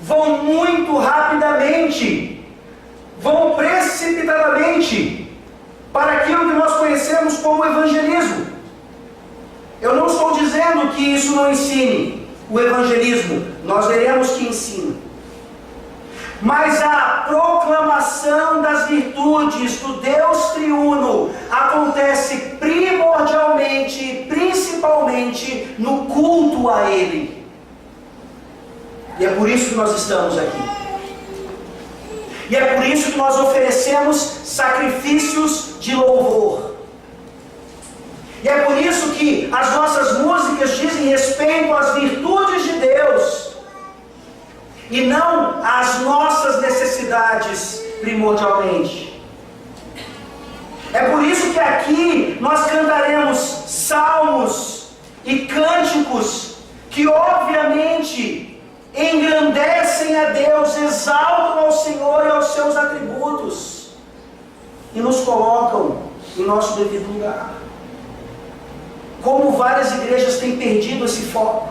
A: vão muito rapidamente, vão precipitadamente para aquilo que nós conhecemos como evangelismo. Eu não estou dizendo que isso não ensine o evangelismo, nós veremos que ensina. Mas a proclamação das virtudes do Deus triuno acontece primordialmente, principalmente no culto a Ele. E é por isso que nós estamos aqui. E é por isso que nós oferecemos sacrifícios de louvor. E é por isso que as nossas músicas dizem respeito às virtudes de Deus e não às nossas necessidades primordialmente. É por isso que aqui nós cantaremos salmos e cânticos que obviamente engrandecem a Deus, exaltam ao Senhor e aos seus atributos e nos colocam em nosso devido lugar. Como várias igrejas têm perdido esse foco,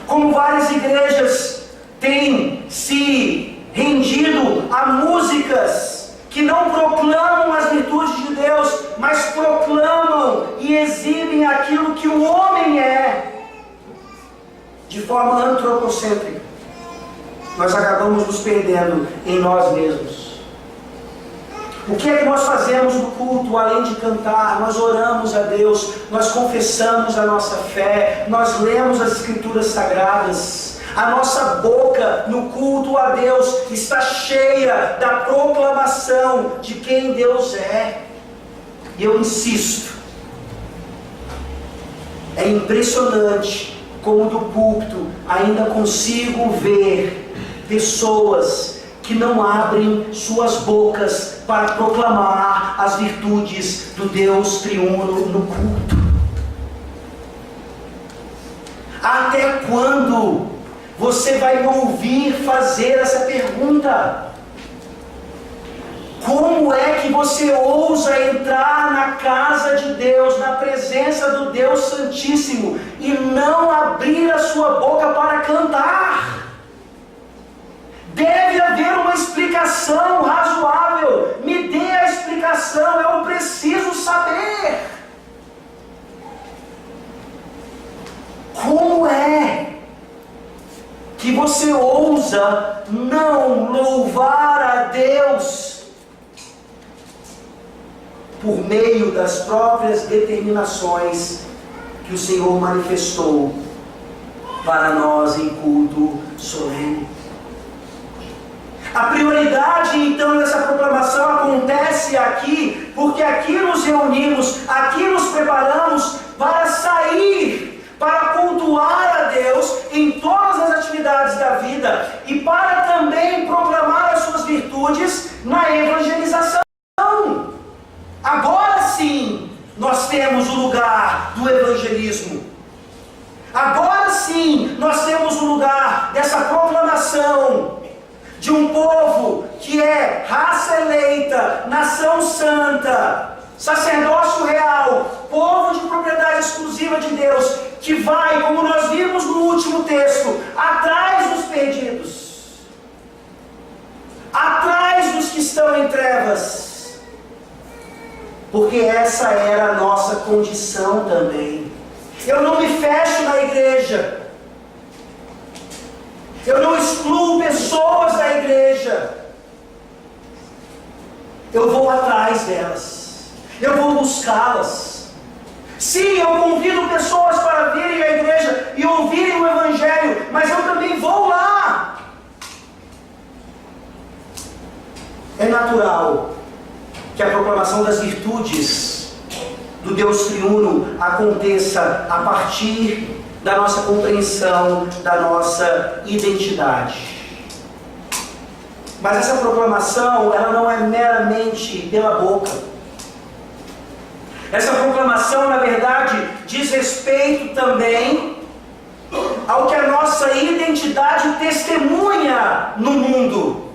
A: como várias igrejas têm se rendido a músicas que não proclamam as virtudes de Deus, mas proclamam e exibem aquilo que o homem é, de forma antropocêntrica. Nós acabamos nos perdendo em nós mesmos. O que é que nós fazemos no culto, além de cantar? Nós oramos a Deus, nós confessamos a nossa fé, nós lemos as Escrituras Sagradas. A nossa boca no culto a Deus está cheia da proclamação de quem Deus é. E eu insisto, é impressionante como do púlpito ainda consigo ver pessoas que não abrem suas bocas para proclamar as virtudes do Deus triuno no culto. Até quando você vai me ouvir fazer essa pergunta? Como é que você ousa entrar na casa de Deus, na presença do Deus Santíssimo, e não abrir a sua boca para cantar? Deve haver uma explicação razoável. Me dê a explicação, eu preciso saber. Como é que você ousa não louvar a Deus por meio das próprias determinações que o Senhor manifestou para nós em culto solene? A prioridade então dessa proclamação acontece aqui, porque aqui nos reunimos, aqui nos preparamos para sair, para cultuar a Deus em todas as atividades da vida e para também proclamar as suas virtudes na evangelização. Agora sim, nós temos o lugar do evangelismo. Agora sim, nós temos o lugar dessa proclamação de um povo que é raça eleita, nação santa, sacerdócio real, povo de propriedade exclusiva de Deus, que vai, como nós vimos no último texto, atrás dos perdidos, atrás dos que estão em trevas, porque essa era a nossa condição também. Eu não me fecho na igreja, eu não excluo pessoas da igreja, eu vou atrás delas, eu vou buscá-las. Sim, eu convido pessoas para virem à igreja e ouvirem o Evangelho, mas eu também vou lá. É natural que a proclamação das virtudes do Deus triuno aconteça a partir da nossa compreensão, da nossa identidade. Mas essa proclamação, ela não é meramente pela boca. Essa proclamação, na verdade, diz respeito também ao que a nossa identidade testemunha no mundo.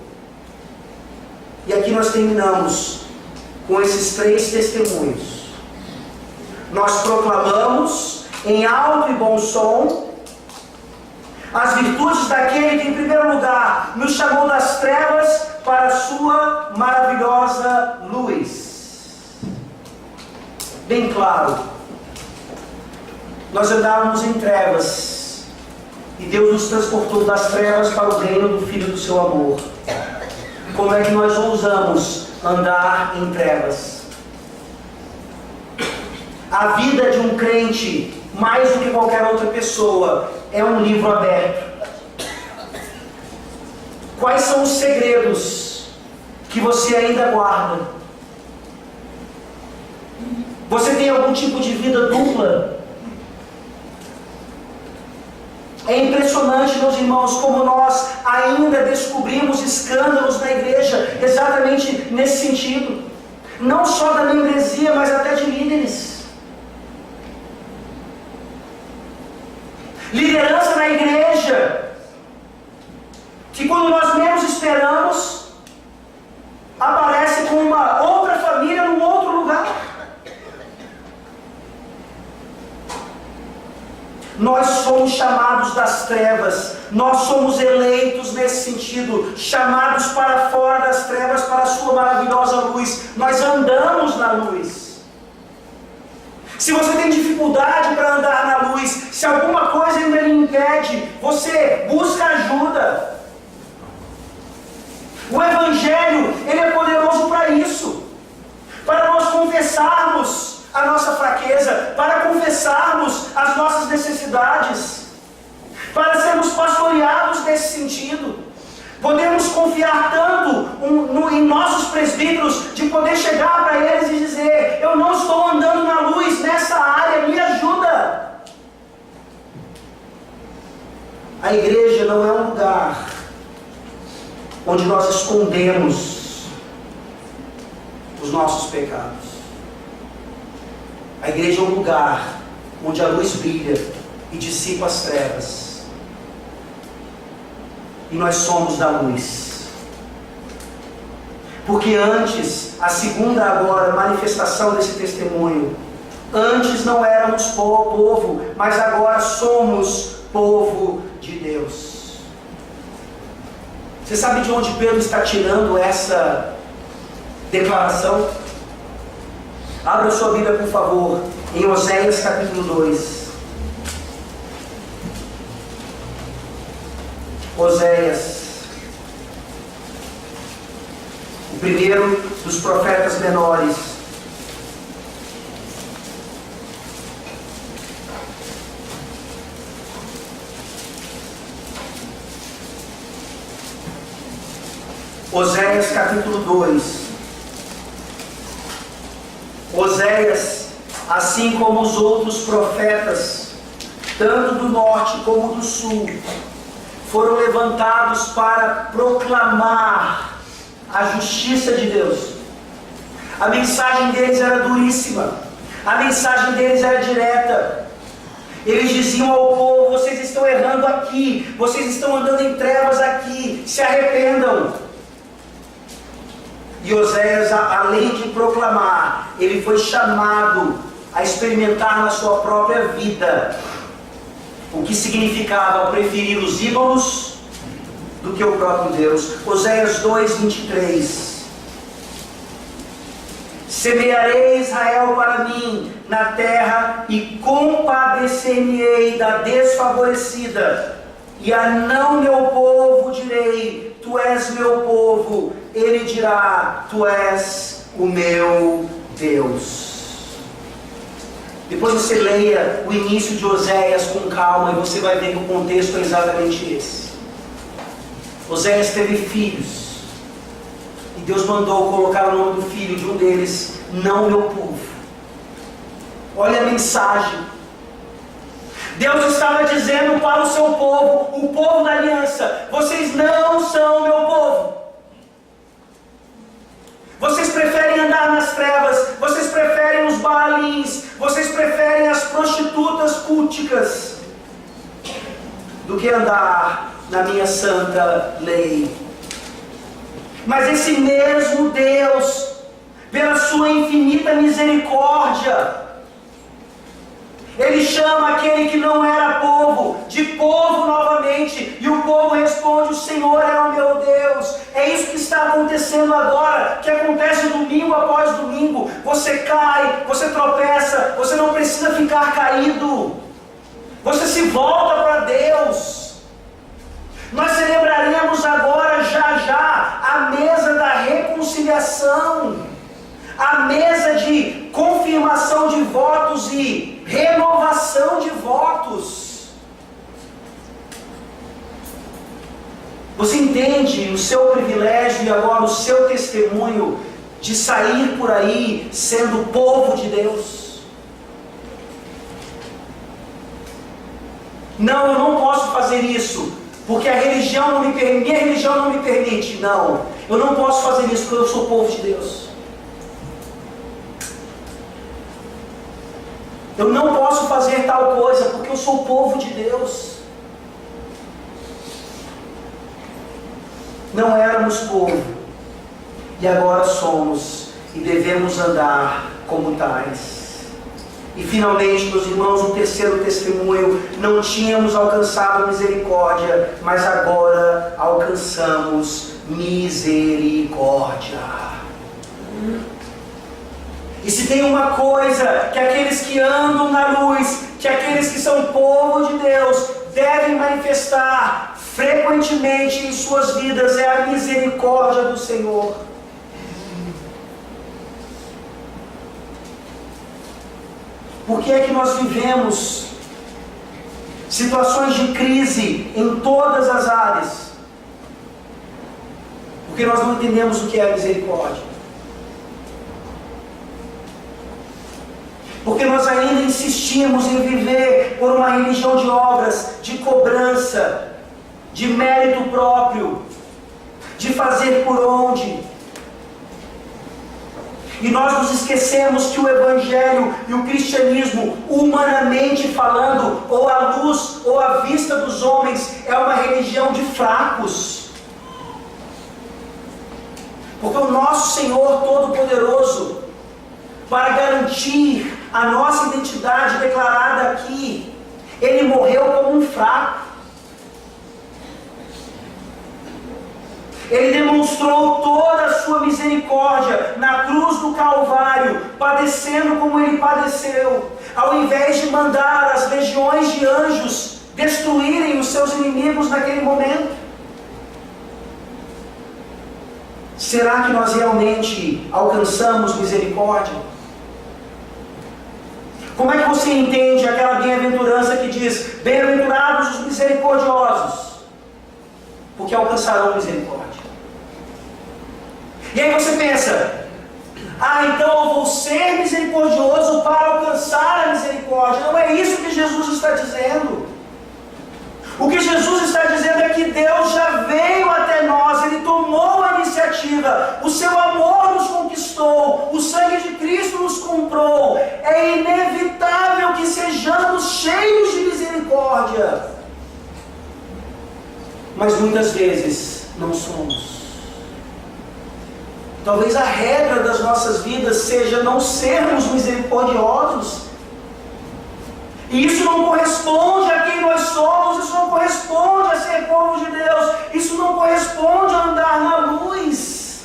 A: E aqui nós terminamos com esses 3 testemunhos. Nós proclamamos em alto e bom som as virtudes daquele que em primeiro lugar nos chamou das trevas para a sua maravilhosa luz. Bem claro, nós andávamos em trevas e Deus nos transportou das trevas para o reino do Filho do seu amor. Como é que nós ousamos andar em trevas? A vida de um crente, mais do que qualquer outra pessoa, é um livro aberto. Quais são os segredos que você ainda guarda? Você tem algum tipo de vida dupla? É impressionante, meus irmãos, como nós ainda descobrimos escândalos na igreja, exatamente nesse sentido. Não só da membresia, mas até de líderes. Liderança na igreja quando nós menos esperamos, aparece com uma outra família num outro lugar. Nós somos chamados das trevas, nós somos eleitos nesse sentido, chamados para fora das trevas, para a sua maravilhosa luz. Nós andamos na luz. Se você tem dificuldade para andar na luz, se alguma coisa ainda lhe impede, você busca ajuda. O Evangelho, ele é poderoso para isso, para nós confessarmos a nossa fraqueza, para confessarmos as nossas necessidades, para sermos pastoreados nesse sentido. Podemos confiar tanto em nossos presbíteros, de poder chegar para eles e dizer: eu não estou andando na luz nessa área, me ajuda. A igreja não é um lugar onde nós escondemos os nossos pecados. A igreja é um lugar onde a luz brilha e dissipa as trevas. E nós somos da luz. Porque antes, a segunda agora manifestação desse testemunho, antes não éramos povo, mas agora somos povo de Deus. Você sabe de onde Pedro está tirando essa declaração? Abra sua Bíblia, por favor, em Oséias capítulo 2. Oséias, o primeiro dos profetas menores. Oséias capítulo 2. Oséias, assim como os outros profetas, tanto do norte como do sul, foram levantados para proclamar a justiça de Deus. A mensagem deles era duríssima, a mensagem deles era direta. Eles diziam ao povo: vocês estão errando aqui, vocês estão andando em trevas aqui, se arrependam. E Oséias, além de proclamar, ele foi chamado a experimentar na sua própria vida o que significava preferir os ídolos do que o próprio Deus. Oséias 2:23. Semearei Israel para mim na terra e compadecer-me-ei da desfavorecida, e a não meu povo direi: tu és meu povo. Ele dirá: tu és o meu Deus. Depois você leia o início de Oséias com calma e você vai ver que o contexto é exatamente esse. Oséias teve filhos e Deus mandou colocar o nome do filho de um deles: não meu povo. Olha a mensagem. Deus estava dizendo para o seu povo, o povo da aliança: vocês não são meu povo. Vocês preferem andar nas trevas, vocês preferem os baalins, vocês preferem as prostitutas culticas, do que andar na minha santa lei. Mas esse mesmo Deus, pela sua infinita misericórdia, Ele chama aquele que não era povo, de povo novamente, e o povo responde: o Senhor é o meu Deus. É isso que está acontecendo agora, que acontece domingo após domingo. Você cai, você tropeça, você não precisa ficar caído, você se volta para Deus. Nós celebraremos agora, já, a mesa da reconciliação, a mesa de confirmação de votos e renovação de votos. Você entende o seu privilégio e agora o seu testemunho de sair por aí sendo povo de Deus? Não, eu não posso fazer isso porque a religião não me permite, minha religião não me permite. Não, eu não posso fazer isso porque eu sou povo de Deus. Eu não posso fazer tal coisa porque eu sou povo de Deus. não éramos povo, e agora somos, e devemos andar como tais. E finalmente, meus irmãos, o terceiro testemunho: não tínhamos alcançado misericórdia, mas agora alcançamos misericórdia. E se tem uma coisa que aqueles que andam na luz, que aqueles que são povo de Deus, devem manifestar frequentemente em suas vidas, é a misericórdia do Senhor. Por que é que nós vivemos situações de crise em todas as áreas? Porque nós não entendemos o que é a misericórdia. Porque nós ainda insistimos em viver por uma religião de obras, de cobrança, de mérito próprio, de fazer por onde. E nós nos esquecemos que o Evangelho e o cristianismo, humanamente falando, ou à luz ou à vista dos homens, é uma religião de fracos. Porque o nosso Senhor Todo-Poderoso, para garantir a nossa identidade declarada aqui, Ele morreu como um fraco. Ele demonstrou toda a sua misericórdia na cruz do Calvário, padecendo como Ele padeceu, ao invés de mandar as legiões de anjos destruírem os seus inimigos naquele momento. Será que nós realmente alcançamos misericórdia? Como é que você entende aquela bem-aventurança que diz: bem-aventurados os misericordiosos, porque alcançarão misericórdia? E aí você pensa: então eu vou ser misericordioso para alcançar a misericórdia. Não é isso que Jesus está dizendo. O que Jesus está dizendo é que Deus já veio até nós, Ele tomou a iniciativa, o seu amor nos conquistou, o sangue de Cristo nos comprou. É inevitável que sejamos cheios de misericórdia, mas muitas vezes não somos. Talvez a regra das nossas vidas seja não sermos misericordiosos. E isso não corresponde a quem nós somos, isso não corresponde a ser povo de Deus, isso não corresponde a andar na luz.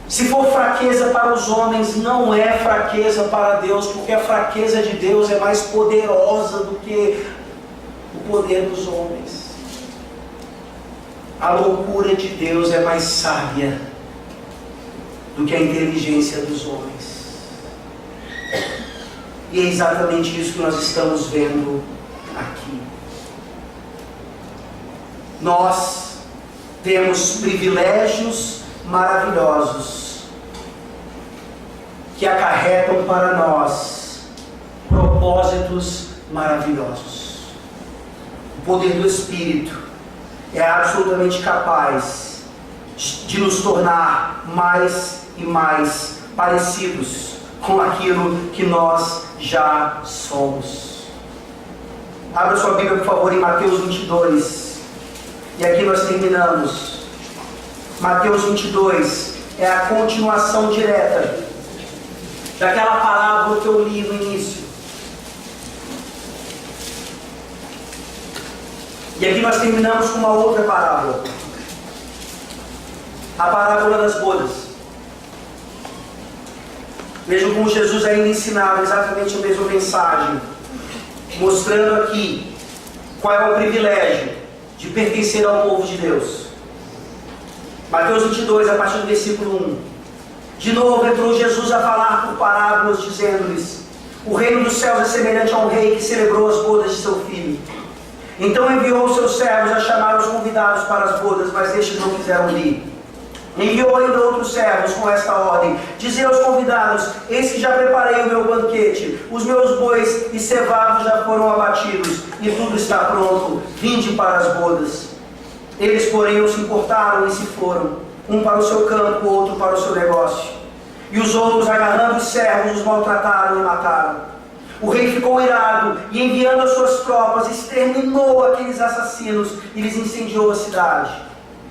A: Se for fraqueza para os homens, não é fraqueza para Deus, porque a fraqueza de Deus é mais poderosa do que o poder dos homens. A loucura de Deus é mais sábia do que a inteligência dos homens. E é exatamente isso que nós estamos vendo aqui. Nós temos privilégios maravilhosos que acarretam para nós propósitos maravilhosos. O poder do Espírito é absolutamente capaz de nos tornar mais e mais parecidos com aquilo que nós já somos. Abra sua Bíblia, por favor, em Mateus 22. E aqui nós terminamos. Mateus 22 é a continuação direta daquela parábola que eu li no início. E aqui nós terminamos com uma outra parábola. A parábola das bodas. Vejam como Jesus ainda ensinava exatamente a mesma mensagem, mostrando aqui qual é o privilégio de pertencer ao povo de Deus. Mateus 22, a partir do versículo 1. De novo entrou Jesus a falar por parábolas, dizendo-lhes: o reino dos céus é semelhante a um rei que celebrou as bodas de seu filho. Então enviou os seus servos a chamar os convidados para as bodas, mas estes não quiseram vir. Enviou ainda outros servos com esta ordem: dizei aos convidados: eis que já preparei o meu banquete, os meus bois e cevados já foram abatidos, e tudo está pronto, vinde para as bodas. Eles, porém, não se importaram e se foram, um para o seu campo, outro para o seu negócio. E os outros, agarrando os servos, os maltrataram e mataram. O rei ficou irado e, enviando as suas tropas, exterminou aqueles assassinos e lhes incendiou a cidade.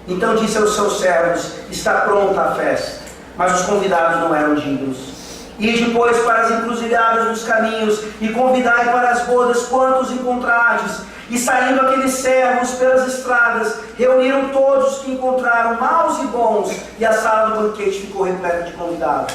A: Então disse aos seus servos: está pronta a festa, mas os convidados não eram dignos. Ide, pois, para as encruzilhadas dos caminhos e convidai para as bodas quantos encontrardes. E saindo aqueles servos pelas estradas, reuniram todos os que encontraram, maus e bons, e a sala do banquete ficou repleta de convidados.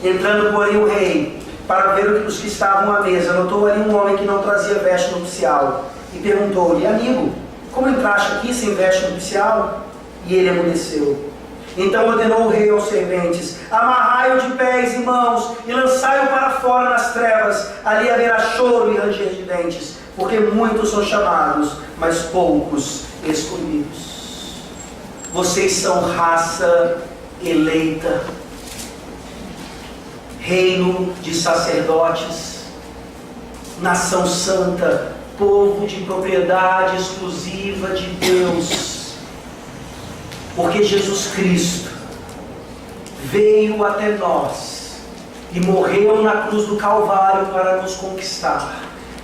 A: Entrando, porém, o rei, para ver os que estavam à mesa, notou ali um homem que não trazia veste nupcial, e perguntou-lhe: amigo, como entraste aqui sem veste nupcial? E ele emudeceu. Então ordenou o rei aos serventes: amarrai-o de pés e mãos e lançai-o para fora nas trevas, ali haverá choro e ranger de dentes, porque muitos são chamados, mas poucos escolhidos. Vocês são raça eleita, reino de sacerdotes, nação santa, povo de propriedade exclusiva de Deus. Porque Jesus Cristo veio até nós e morreu na cruz do Calvário para nos conquistar.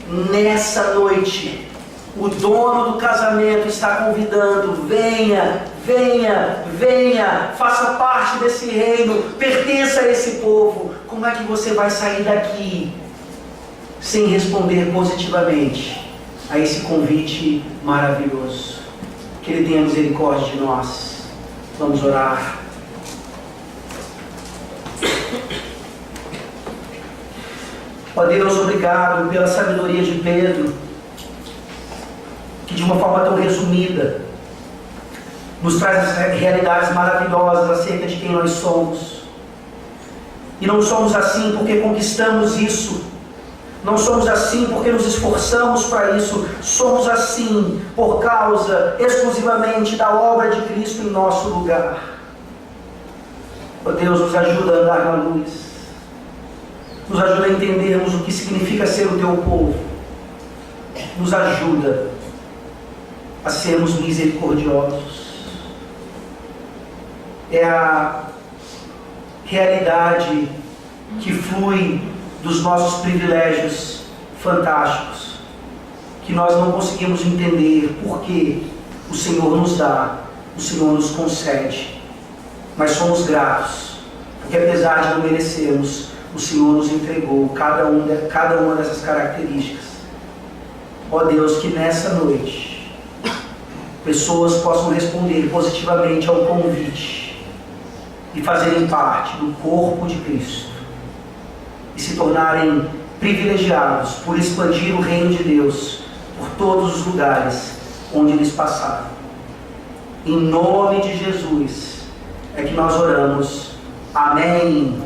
A: Nessa noite, o dono do casamento está convidando: venha, venha, venha, faça parte desse reino, pertença a esse povo. Como é que você vai sair daqui sem responder positivamente a esse convite maravilhoso? Que Ele tenha misericórdia de nós. Vamos orar. Ó Deus, obrigado pela sabedoria de Pedro, que de uma forma tão resumida nos traz as realidades maravilhosas acerca de quem nós somos. E não somos assim porque conquistamos isso, não somos assim porque nos esforçamos para isso, somos assim por causa exclusivamente da obra de Cristo em nosso lugar. Ó Deus, nos ajuda a andar na luz, nos ajuda a entendermos o que significa ser o Teu povo, nos ajuda a sermos misericordiosos. É a realidade que flui dos nossos privilégios fantásticos, que nós não conseguimos entender porque o Senhor nos dá, o Senhor nos concede, mas somos gratos, porque apesar de não merecermos, o Senhor nos entregou cada uma dessas características. Ó Deus, que nessa noite pessoas possam responder positivamente ao convite e fazerem parte do corpo de Cristo e se tornarem privilegiados por expandir o reino de Deus por todos os lugares onde eles passaram. Em nome de Jesus é que nós oramos. Amém.